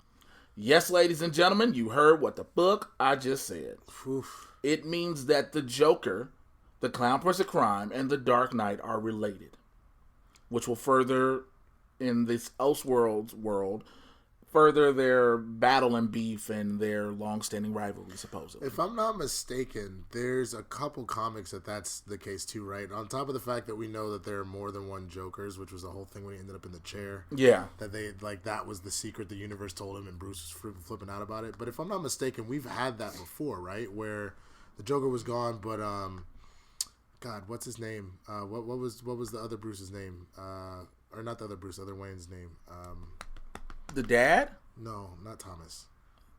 Yes, ladies and gentlemen, you heard what the fuck I just said. Oof. It means that the Joker, the Clown Prince of Crime, and the Dark Knight are related, which will further, in this Elseworlds world, further their battle and beef and their long-standing rivalry, supposedly. If I'm not mistaken, there's a couple comics that's the case too, right? On top of the fact that we know that there are more than one Jokers, which was the whole thing when he ended up in the chair. Yeah. That that was the secret the universe told him, and Bruce was flipping out about it. But if I'm not mistaken, we've had that before, right? Where the Joker was gone, but God, what's his name? What was the other Bruce's name? Or not the other Bruce, other Wayne's name? The dad? No, not Thomas.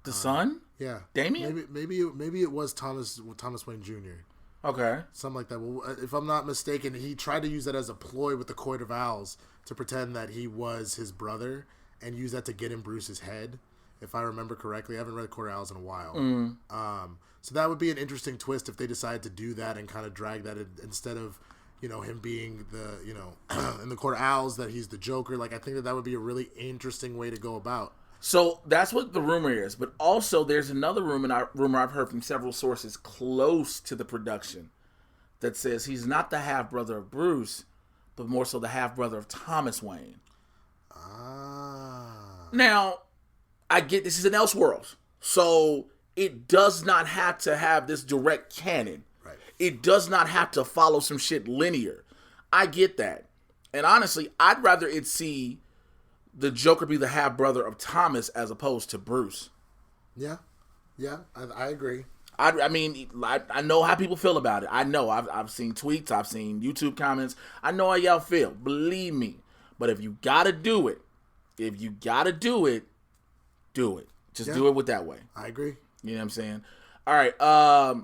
The son? Yeah. Damien? Maybe it was Thomas Wayne Jr. Okay. Something like that. Well, if I'm not mistaken, he tried to use that as a ploy with the Court of Owls to pretend that he was his brother and use that to get in Bruce's head, if I remember correctly. I haven't read Court of Owls in a while. So that would be an interesting twist if they decided to do that and kind of drag that in, instead of, him being the, in the Court of Owls, that he's the Joker. Like, I think that would be a really interesting way to go about. So that's what the rumor is. But also there's another rumor I've heard from several sources close to the production that says he's not the half-brother of Bruce, but more so the half-brother of Thomas Wayne. Now, I get this is an Elseworlds. So it does not have to have this direct canon. Right. It does not have to follow some shit linear. I get that. And honestly, I'd rather it see the Joker be the half-brother of Thomas as opposed to Bruce. Yeah, I agree. I mean, I know how people feel about it. I know. I've seen tweets. I've seen YouTube comments. I know how y'all feel. Believe me. But if you gotta do it, do it. Just do it with that way. I agree. You know what I'm saying? All right.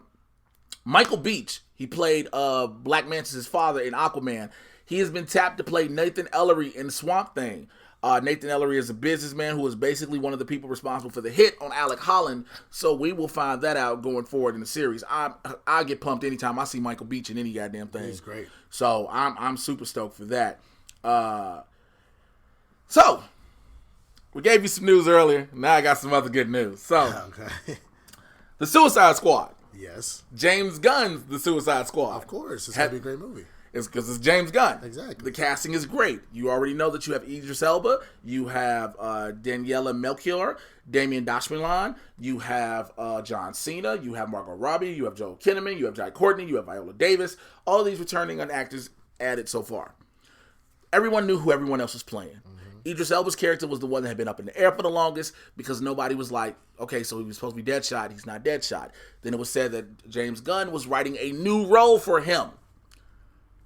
Michael Beach. He played Black Mantis' father in Aquaman. He has been tapped to play Nathan Ellery in Swamp Thing. Nathan Ellery is a businessman who is basically one of the people responsible for the hit on Alec Holland, so we will find that out going forward in the series. I get pumped anytime I see Michael Beach in any goddamn thing. He's great. So I'm super stoked for that. So we gave you some news earlier. Now I got some other good news. So Okay. the Suicide Squad. Yes. James Gunn's The Suicide Squad. Of course. It's going to be a great movie. It's because it's James Gunn. Exactly. The casting is great. You already know that you have Idris Elba, you have Daniela Melchior, Damian Dashmilan, you have John Cena, you have Margot Robbie, you have Joel Kinnaman, you have Jai Courtney, you have Viola Davis. All of these returning actors added so far. Everyone knew who everyone else was playing. Mm-hmm. Idris Elba's character was the one that had been up in the air for the longest because nobody was like, okay, so he was supposed to be Deadshot. He's not Deadshot. Then it was said that James Gunn was writing a new role for him.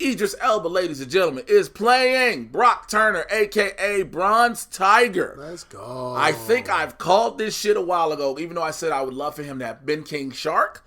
Idris Elba, ladies and gentlemen, is playing Brock Turner, a.k.a. Bronze Tiger. Let's go. I think I've called this shit a while ago, even though I said I would love for him to have been King Shark.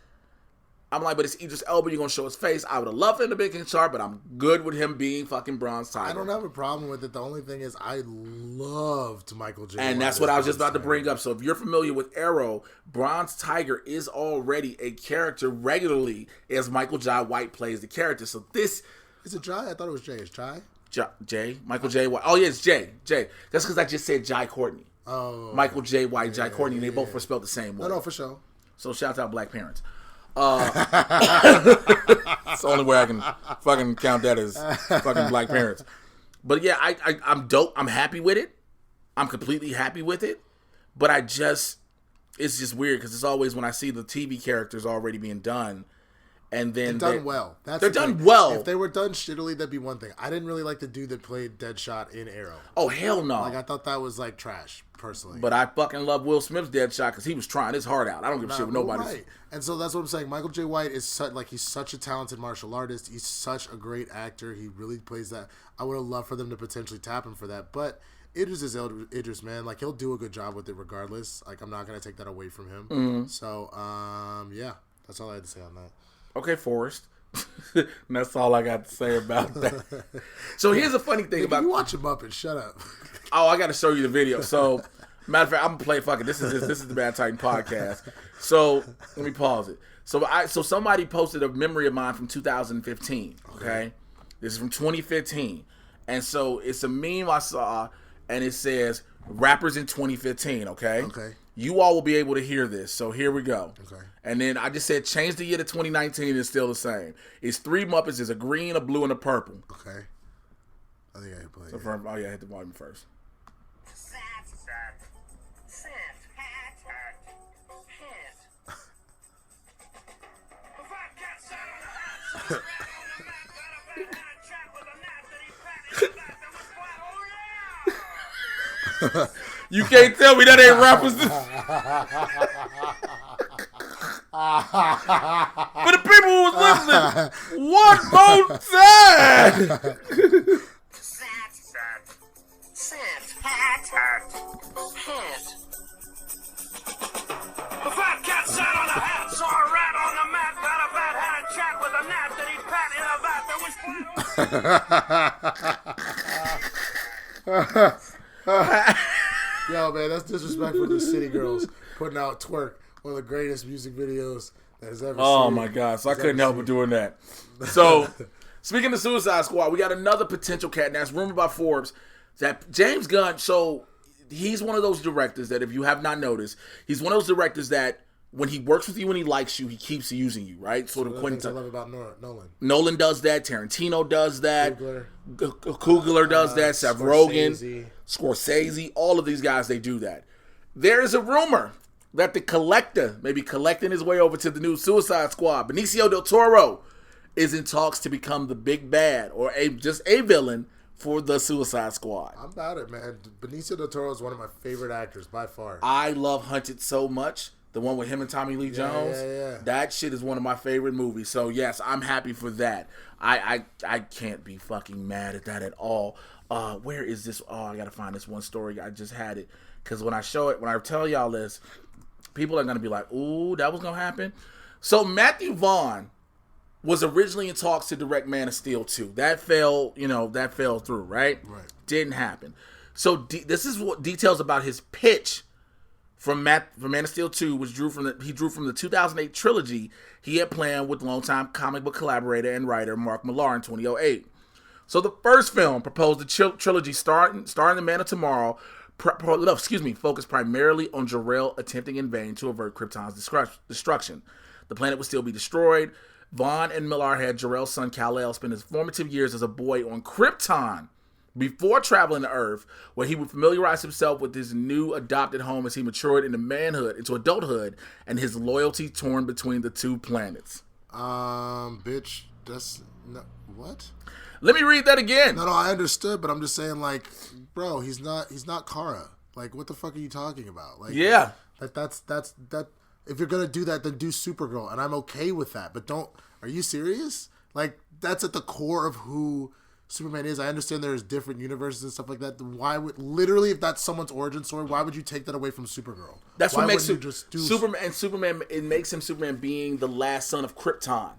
I'm like, but it's Idris Elba, you're going to show his face. I would have loved him to be King Shark, but I'm good with him being fucking Bronze Tiger. I don't have a problem with it. The only thing is I loved Michael J. And that's what I was just about to bring up. So if you're familiar with Arrow, Bronze Tiger is already a character regularly as Michael Jai White plays the character. So this... Is it Jai? I thought it was Jay. It's Jai? Jay? Michael J. White. Oh, yeah, it's Jay. That's because I just said Jai Courtney. Oh. Michael J. White, Jai Courtney. They both were spelled the same way. No, for sure. So shout out Black parents. It's the only way I can fucking count that as fucking Black parents. But yeah, I'm dope. I'm happy with it. I'm completely happy with it. But it's just weird because it's always when I see the TV characters already being done. And then they're done well. They're done well. If they were done shittily, that'd be one thing. I didn't really like the dude that played Deadshot in Arrow. Oh, hell no. Like, I thought that was, like, trash, personally. But I fucking love Will Smith's Deadshot because he was trying his heart out. I don't give a shit with nobody. Right. And so that's what I'm saying. Michael J. White is he's such a talented martial artist. He's such a great actor. He really plays that. I would have loved for them to potentially tap him for that. But Idris is Idris, man. Like, he'll do a good job with it regardless. Like, I'm not going to take that away from him. Mm-hmm. So, yeah. That's all I had to say on that. Okay, Forrest. And that's all I got to say about that. So here's a funny thing about you watch him up and shut up. Oh, I got to show you the video. So matter of fact, I'm gonna play fucking. This is the Bad Titan podcast. So let me pause it. So somebody posted a memory of mine from 2015. Okay, this is from 2015, and so it's a meme I saw, and it says rappers in 2015. Okay. You all will be able to hear this. So here we go. Okay. And then I just said change the year to 2019 is still the same. It's three Muppets. There's a green, a blue, and a purple. Okay. I think I hit play. So I hit the volume first. You can't tell me that ain't rappers. For the people who was listening, one more time. Yo, man, that's disrespectful to City Girls putting out Twerk, one of the greatest music videos that has ever seen. Oh my God! So I couldn't help but doing that. So, speaking of Suicide Squad, we got another potential cat, and that's rumored by Forbes that James Gunn. So he's one of those directors that, if you have not noticed, he's one of those directors that when he works with you and he likes you, he keeps using you, right? Sort of Quentin. I love about Nolan. Nolan does that. Tarantino does that. Coogler does that. Seth Rogen, Scorsese, all of these guys, they do that. There is a rumor that the Collector may be collecting his way over to the new Suicide Squad. Benicio del Toro is in talks to become the big bad or just a villain for the Suicide Squad. I'm about it, man. Benicio del Toro is one of my favorite actors by far. I love Hunted so much. The one with him and Tommy Lee Jones. Yeah. That shit is one of my favorite movies. So, yes, I'm happy for that. I can't be fucking mad at that at all. Where is this? Oh, I got to find this one story. I just had it. Because when I tell y'all this, people are going to be like, ooh, that was going to happen. So, Matthew Vaughn was originally in talks to direct Man of Steel 2. That fell through, right? Right. Didn't happen. So, this is what details about his pitch from Man of Steel 2, which he drew from the 2008 trilogy he had planned with longtime comic book collaborator and writer Mark Millar in 2008. So the first film proposed the trilogy starring the Man of Tomorrow, focused primarily on Jor-El attempting in vain to avert Krypton's destruction. The planet would still be destroyed. Vaughn and Millar had Jor-El's son Kal-El spend his formative years as a boy on Krypton before traveling to Earth, where he would familiarize himself with his new adopted home as he matured into adulthood, and his loyalty torn between the two planets. Bitch, that's what? Let me read that again. No, I understood, but I'm just saying, like, bro, he's not Kara. Like, what the fuck are you talking about? Like, yeah, that's if you're gonna do that, then do Supergirl, and I'm okay with that. But are you serious? Like, that's at the core of who Superman is. I understand there's different universes and stuff like that. Why would, literally, if that's someone's origin story, why would you take that away from Supergirl? That's what makes Superman. It makes him Superman being the last son of Krypton.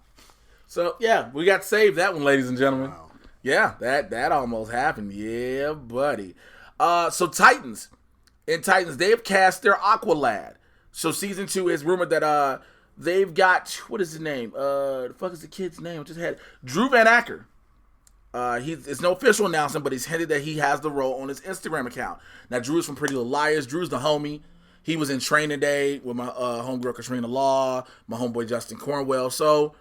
So yeah, we got to save that one, ladies and gentlemen. Wow. Yeah, that almost happened. Yeah, buddy. So Titans, they have cast their Aqualad. So season 2 is rumored that they've got, what is his name? The fuck is the kid's name? I just had Drew Van Acker. It's no official announcement, but he's hinted that he has the role on his Instagram account. Now, Drew is from Pretty Little Liars. Drew's the homie. He was in Training Day with my homegirl Katrina Law, my homeboy Justin Cornwell. So,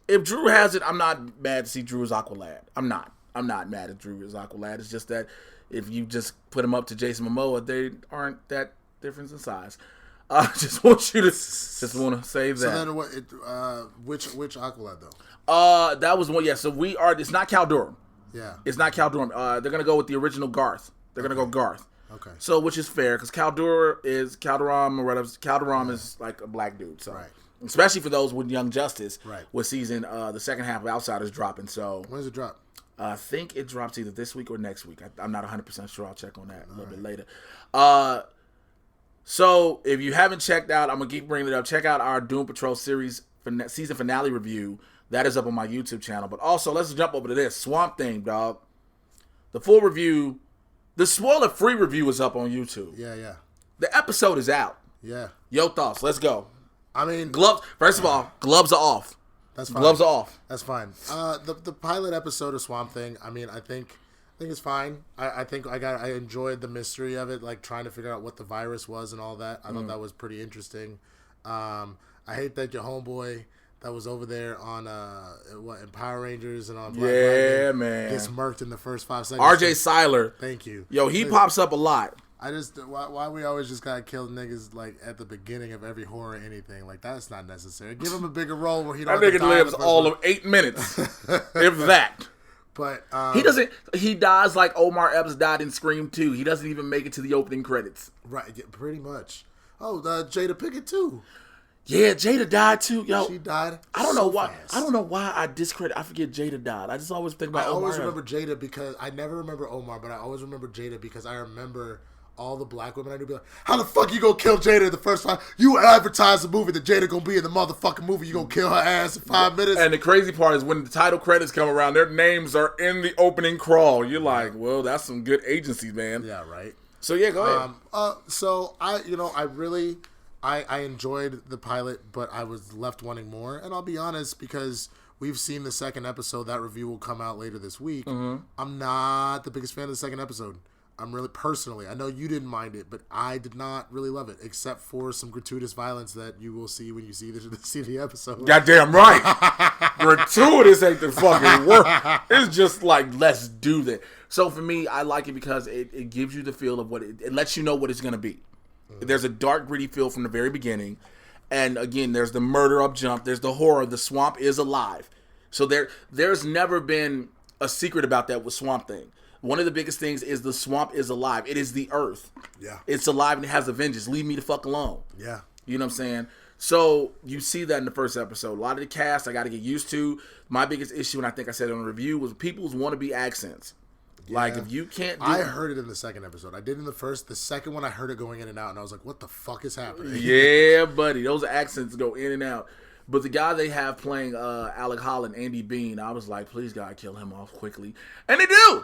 if Drew has it, I'm not mad to see Drew as Aqualad. I'm not mad at Drew as Aqualad. It's just that if you just put him up to Jason Momoa, they aren't that different in size. I just want to say that. So then, which Aqualad though? That was one. Yeah. So it's not Cal Durham. Yeah. It's not Cal Durham. They're gonna go with the original Garth. They're gonna go Garth. Okay. So which is fair because Cal Durham is like a black dude. So right. Especially for those with Young Justice. Right. With season the second half of Outsiders dropping. So when does it drop? I think it drops either this week or next week. I'm not 100% sure. I'll check on that a little bit later. So if you haven't checked out, I'm gonna keep bringing it up. Check out our Doom Patrol series season finale review. That is up on my YouTube channel. But also, let's jump over to this Swamp Thing, dog. The full review, the spoiler-free review is up on YouTube. Yeah. The episode is out. Yeah. Yo, thoughts? Let's go. I mean, gloves. First of all, gloves are off. That's fine. Gloves are off. That's fine. The pilot episode of Swamp Thing. I mean, I think it's fine. I think I enjoyed the mystery of it, like trying to figure out what the virus was and all that. I thought that was pretty interesting. I hate that your homeboy that was over there on in Power Rangers and on Black Lightning man, gets murked in the first 5 seconds. RJ Seiler. Thank you. Yo, he pops up a lot. I just why we always just gotta kill niggas like at the beginning of every horror anything, like that's not necessary. Give him a bigger role where he don't. That nigga lives all of 8 minutes, if that. But he doesn't. He dies like Omar Epps died in Scream 2. He doesn't even make it to the opening credits. Right, yeah, pretty much. Oh, Jada Pinkett too. Yeah, Jada died too. Yo, she died. I don't know why. I don't know why I discredit. I forget Jada died. I just always think about. I always remember Jada because I never remember Omar, but I always remember Jada because I remember all the black women I knew be like, how the fuck you gonna kill Jada the first time? You advertise the movie that Jada gonna be in the motherfucking movie. You gonna kill her ass in 5 minutes? And the crazy part is when the title credits come around, their names are in the opening crawl. You're like, well, that's some good agency, man. Yeah, right. So yeah, go ahead. So I enjoyed the pilot, but I was left wanting more. And I'll be honest, because we've seen the second episode. That review will come out later this week. Mm-hmm. I'm not the biggest fan of the second episode. I'm really, personally, I know you didn't mind it, but I did not really love it, except for some gratuitous violence that you will see when you see the episode. Goddamn right. Gratuitous ain't the fucking word. It's just like, let's do that. So for me, I like it because it gives you the feel of what it lets you know what it's going to be. There's a dark, gritty feel from the very beginning. And again, there's the murder up jump. There's the horror. The swamp is alive. So there's never been a secret about that with Swamp Thing. One of the biggest things is the swamp is alive. It is the earth. Yeah. It's alive and it has a vengeance. Leave me the fuck alone. Yeah. You know what I'm saying? So you see that in the first episode. A lot of the cast I got to get used to. My biggest issue, and I think I said it on the review, was people's wannabe accents. Yeah. Like, if you can't do I heard it in the second episode. I did in the first. The second one, I heard it going in and out, and I was like, what the fuck is happening? Yeah, buddy. Those accents go in and out. But the guy they have playing Alec Holland, Andy Bean, I was like, please, God, kill him off quickly. And they do!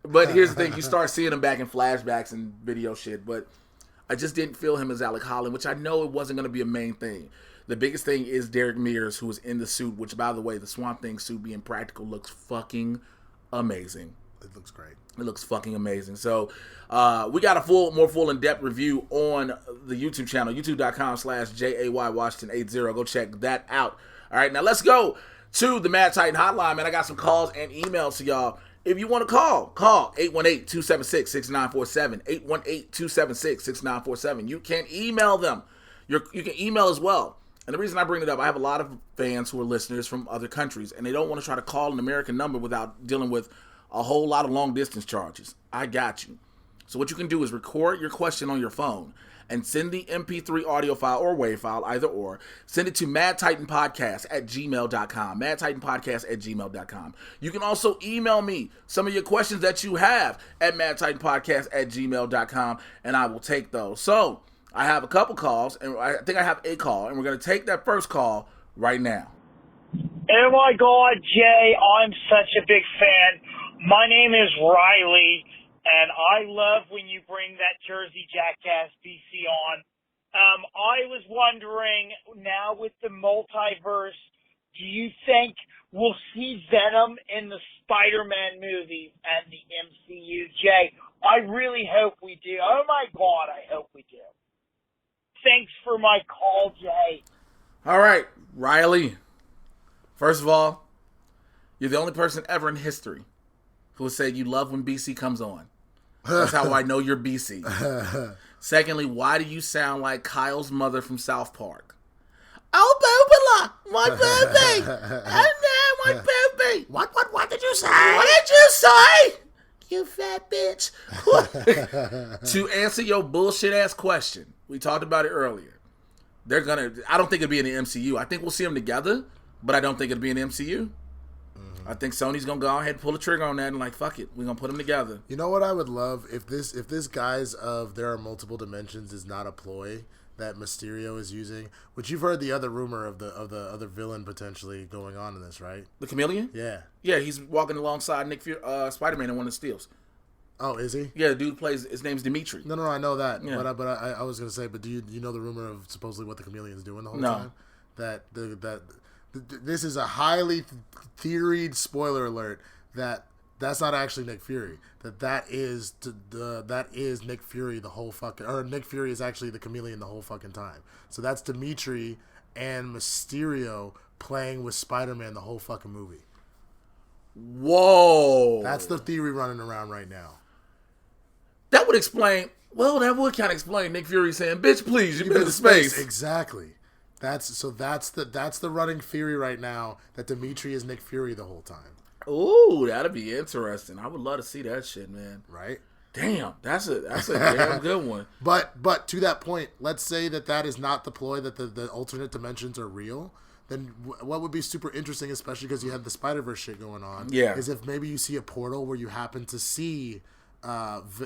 But here's the thing. You start seeing him back in flashbacks and video shit. But I just didn't feel him as Alec Holland, which I know it wasn't going to be a main thing. The biggest thing is Derek Mears, who was in the suit, which, by the way, the Swamp Thing suit being practical looks fucking amazing. It looks great. It looks fucking amazing. So we got a more full in-depth review on the YouTube channel, youtube.com/JAYWashington80. Go check that out. All right, now let's go to the Mad Titan hotline, man. I got some calls and emails to y'all. If you want to call 818-276-6947, 818-276-6947. You can email them. You can email as well. And the reason I bring it up, I have a lot of fans who are listeners from other countries, and they don't want to try to call an American number without dealing with a whole lot of long-distance charges. I got you. So what you can do is record your question on your phone and send the MP3 audio file or WAV file, either or. Send it to madtitanpodcast@gmail.com, madtitanpodcast@gmail.com. You can also email me some of your questions that you have at madtitanpodcast@gmail.com, and I will take those. So I have a couple calls, and I think I have a call, and we're going to take that first call right now. Oh my God, Jay, I'm such a big fan. My name is Riley, and I love when you bring that Jersey Jackass BC on. I was wondering, now with the multiverse, do you think we'll see Venom in the Spider-Man movies and the MCU? Jay, I really hope we do. Oh my God, I hope we do. Thanks for my call, Jay. All right, Riley. First of all, you're the only person ever in history who said you love when BC comes on. That's how I know you're BC. Secondly, why do you sound like Kyle's mother from South Park? Oh, Boobala, my baby. Oh, no, my baby. What did you say? What did you say? You fat bitch. To answer your bullshit ass question, we talked about it earlier. I don't think it'll be in the MCU. I think we'll see them together, but I don't think it'll be in the MCU. I think Sony's gonna go ahead and pull the trigger on that and like, fuck it, we're gonna put them together. You know what I would love if this guise of there are multiple dimensions is not a ploy that Mysterio is using, which you've heard the other rumor of the other villain potentially going on in this, right? The Chameleon? Yeah. Yeah, he's walking alongside Spider-Man in one of the steals. Oh, is he? Yeah, the dude plays. His name's Dimitri. No, I know that. Yeah. But I was gonna say, but do you know the rumor of supposedly what the Chameleon's doing the whole No. time? This is a highly theoried spoiler alert that's not actually Nick Fury. That is Nick Fury the whole fucking, or Nick Fury is actually the Chameleon the whole fucking time. So that's Dimitri and Mysterio playing with Spider-Man the whole fucking movie. Whoa. That's the theory running around right now. That would explain. Well, that would kind of explain Nick Fury saying, "Bitch, please, you've been to space." Exactly. That's the running theory right now, that Dimitri is Nick Fury the whole time. Ooh, that'd be interesting. I would love to see that shit, man. Right? Damn, that's a damn good one. But to that point, let's say that is not the ploy, that the alternate dimensions are real. Then what would be super interesting, especially because you have the Spider-Verse shit going on, yeah, is if maybe you see a portal where you happen to see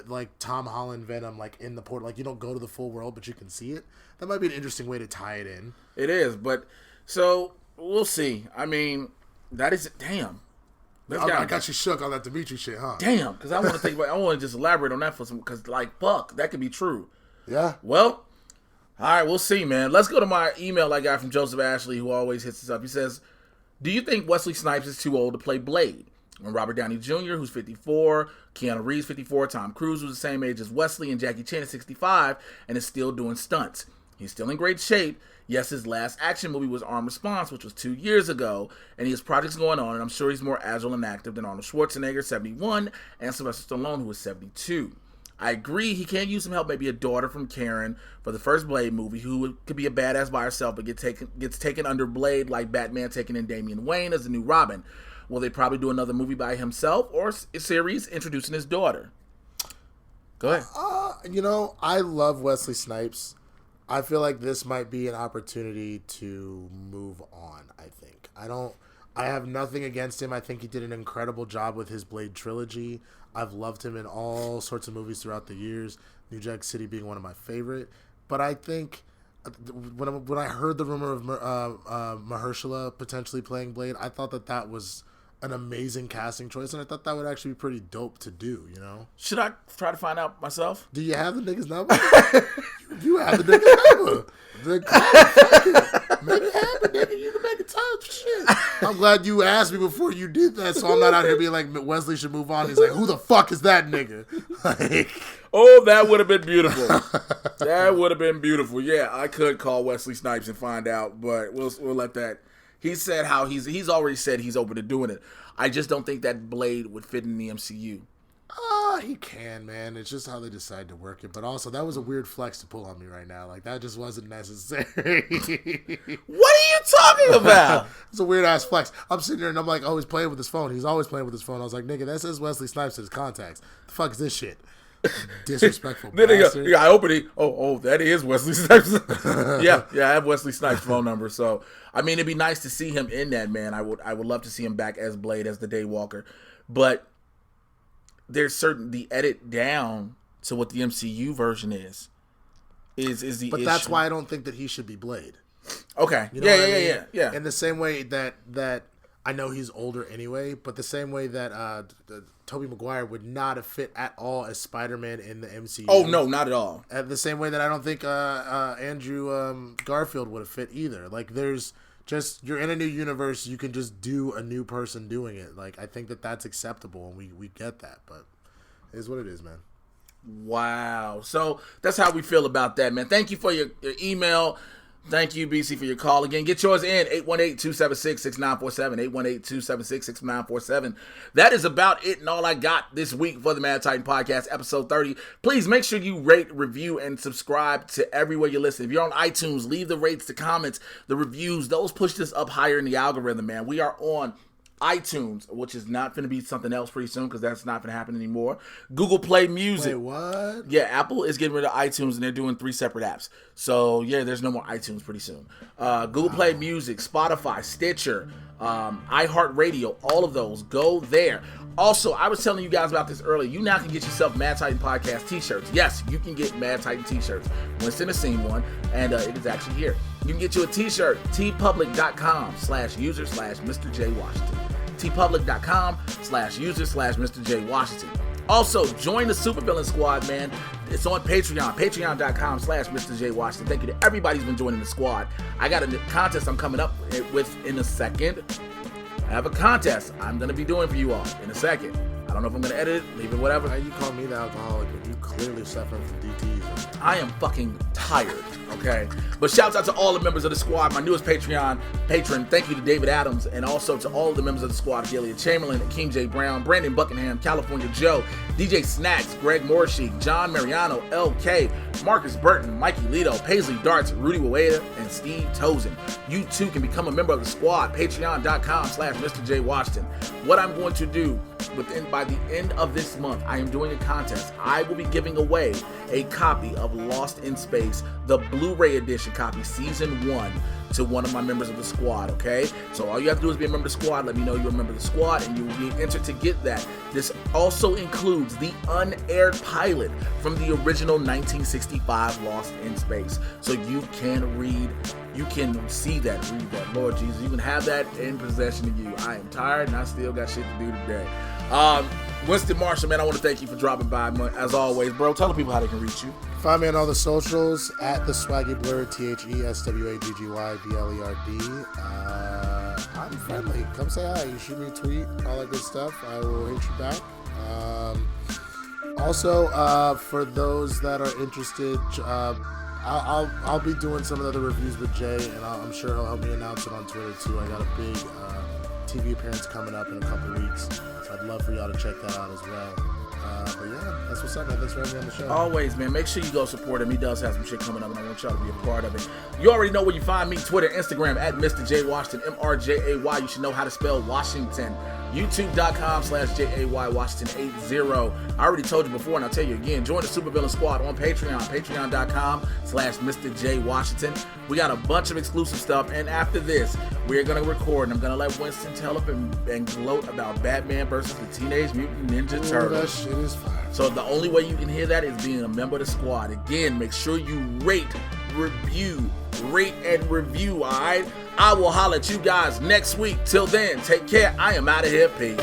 like Tom Holland Venom, like in the portal. Like you don't go to the full world, but you can see it. That might be an interesting way to tie it in. It is, but so we'll see. I mean, that is damn. I got you shook on that Dimitri shit, huh? Damn, because I want to think about. I want to just elaborate on that for some. Because like, fuck, that could be true. Yeah. Well, all right, we'll see, man. Let's go to my email I got from Joseph Ashley, who always hits us up. He says, "Do you think Wesley Snipes is too old to play Blade?" And Robert Downey Jr., who's 54, Keanu Reeves, 54, Tom Cruise, who's the same age as Wesley, and Jackie Chan is 65 and is still doing stunts. He's still in great shape. Yes, his last action movie was Armed Response, which was 2 years ago, and he has projects going on, and I'm sure he's more agile and active than Arnold Schwarzenegger, 71, and Sylvester Stallone, who is 72. I agree he can use some help, maybe a daughter from Karen for the first Blade movie, who could be a badass by herself, but gets taken under Blade like Batman taking in Damian Wayne as the new Robin. Will they probably do another movie by himself or a series introducing his daughter? Go ahead. I love Wesley Snipes. I feel like this might be an opportunity to move on, I think. I have nothing against him. I think he did an incredible job with his Blade trilogy. I've loved him in all sorts of movies throughout the years, New Jack City being one of my favorite. But I think when I heard the rumor of Mahershala potentially playing Blade, I thought that was an amazing casting choice, and I thought that would actually be pretty dope to do, you know? Should I try to find out myself? Do you have the nigga's number? you have the nigga's number. Maybe have the nigga. You can make a time for shit. I'm glad you asked me before you did that, so I'm not out here being like, Wesley should move on. He's like, who the fuck is that nigga? Oh, that would have been beautiful. That would have been beautiful. Yeah, I could call Wesley Snipes and find out, but we'll let that. He said how he's already said he's open to doing it. I just don't think that Blade would fit in the MCU. He can, man. It's just how they decide to work it. But also, that was a weird flex to pull on me right now. Like, that just wasn't necessary. What are you talking about? It's a weird-ass flex. I'm sitting there, and I'm like, oh, he's playing with his phone. He's always playing with his phone. I was like, nigga, that says Wesley Snipes in his contacts. The fuck is this shit? Disrespectful bastard. Yeah, I open it. Oh, that is Wesley Snipes. yeah, I have Wesley Snipes' phone number. So, I mean, it'd be nice to see him in that, man. I would love to see him back as Blade, as the Daywalker. But there's the edit down to what the MCU version is the issue. But that's why I don't think that he should be Blade. Okay. You know what I mean? Yeah. In the same way that I know he's older anyway, but the same way that Tobey Maguire would not have fit at all as Spider-Man in the MCU. Oh, no, not at all. The same way that I don't think Andrew Garfield would have fit either. Like, there's just, you're in a new universe, you can just do a new person doing it. Like, I think that's acceptable, and we get that, but it is what it is, man. Wow. So that's how we feel about that, man. Thank you for your email. Thank you, BC, for your call. Again, get yours in, 818-276-6947, 818-276-6947. That is about it and all I got this week for the Mad Titan Podcast, episode 30. Please make sure you rate, review, and subscribe to everywhere you listen. If you're on iTunes, leave the rates, the comments, the reviews. Those push this up higher in the algorithm, man. We are on iTunes, which is not going to be something else pretty soon because that's not going to happen anymore. Google Play Music. Wait, what? Yeah, Apple is getting rid of iTunes and they're doing 3 separate apps. So, yeah, there's no more iTunes pretty soon. Google Play Music, Spotify, Stitcher, iHeartRadio, all of those. Go there. Also, I was telling you guys about this earlier. You now can get yourself Mad Titan Podcast t-shirts. Yes, you can get Mad Titan t-shirts. Winston has seen one, and it is actually here. You can get you a t-shirt, tpublic.com/user/Mr. J Washington. tpublic.com/user/Mr. J Washington. Also, join the Supervillain Squad, man. It's on Patreon, patreon.com/Mr. J Washington. Thank you to everybody who's been joining the squad. I got a contest I'm coming up with in a second. I have a contest I'm going to be doing for you all in a second. I don't know if I'm going to edit it, leave it, whatever. Why you call me the alcoholic when you clearly suffering from DTs? I am fucking tired, okay? But shouts out to all the members of the squad, my newest Patreon patron. Thank you to David Adams, and also to all of the members of the squad, Gilead Chamberlain, King J. Brown, Brandon Buckingham, California Joe, DJ Snacks, Greg Morshik, John Mariano, LK, Marcus Burton, Mikey Lito, Paisley Darts, Rudy Ueda, and Steve Tozen. You too can become a member of the squad, patreon.com/Mr. J Washington. What I'm going to do by the end of this month, I am doing a contest. I will be giving away a copy of Lost in Space, the Blu-ray edition copy, season 1, to one of my members of the squad, okay? So all you have to do is be a member of the squad. Let me know you're a member of the squad, and you will be entered to get that. This also includes the unaired pilot from the original 1965 Lost in Space. So you can read, you can see that, read that. Lord Jesus, you can have that in possession of you. I am tired, and I still got shit to do today. Winston Marshall, man, I want to thank you for dropping by, as always, bro. Tell the people how they can reach you. Find me on all the socials at the swaggy blerd, THESWAGGYBLERD. I'm friendly. Come say hi. You shoot me a tweet, all that good stuff. I will hit you back. Also, for those that are interested, I'll be doing some of the other reviews with Jay, and I'm sure he'll help me announce it on Twitter too. I got a big TV appearance coming up in a couple weeks, so I'd love for y'all to check that out as well. But yeah, that's what's up, man. Thanks for having me on the show. Always, man. Make sure you go support him. He does have some shit coming up, and I want y'all to be a part of it. You already know where you find me: Twitter, Instagram at Mr. J Washington, MRJAY. You should know how to spell Washington. YouTube.com/JAY Washington 80. I already told you before, and I'll tell you again. Join the Supervillain Squad on Patreon. Patreon.com/Mr. J Washington. We got a bunch of exclusive stuff, and after this, we're gonna record, and I'm gonna let Winston tell up and gloat about Batman versus the Teenage Mutant Ninja Turtles. That shit is fire. So the only way you can hear that is being a member of the squad. Again, make sure you rate, review, all right? I will holler at you guys next week. Till then, take care. I am out of here. Peace.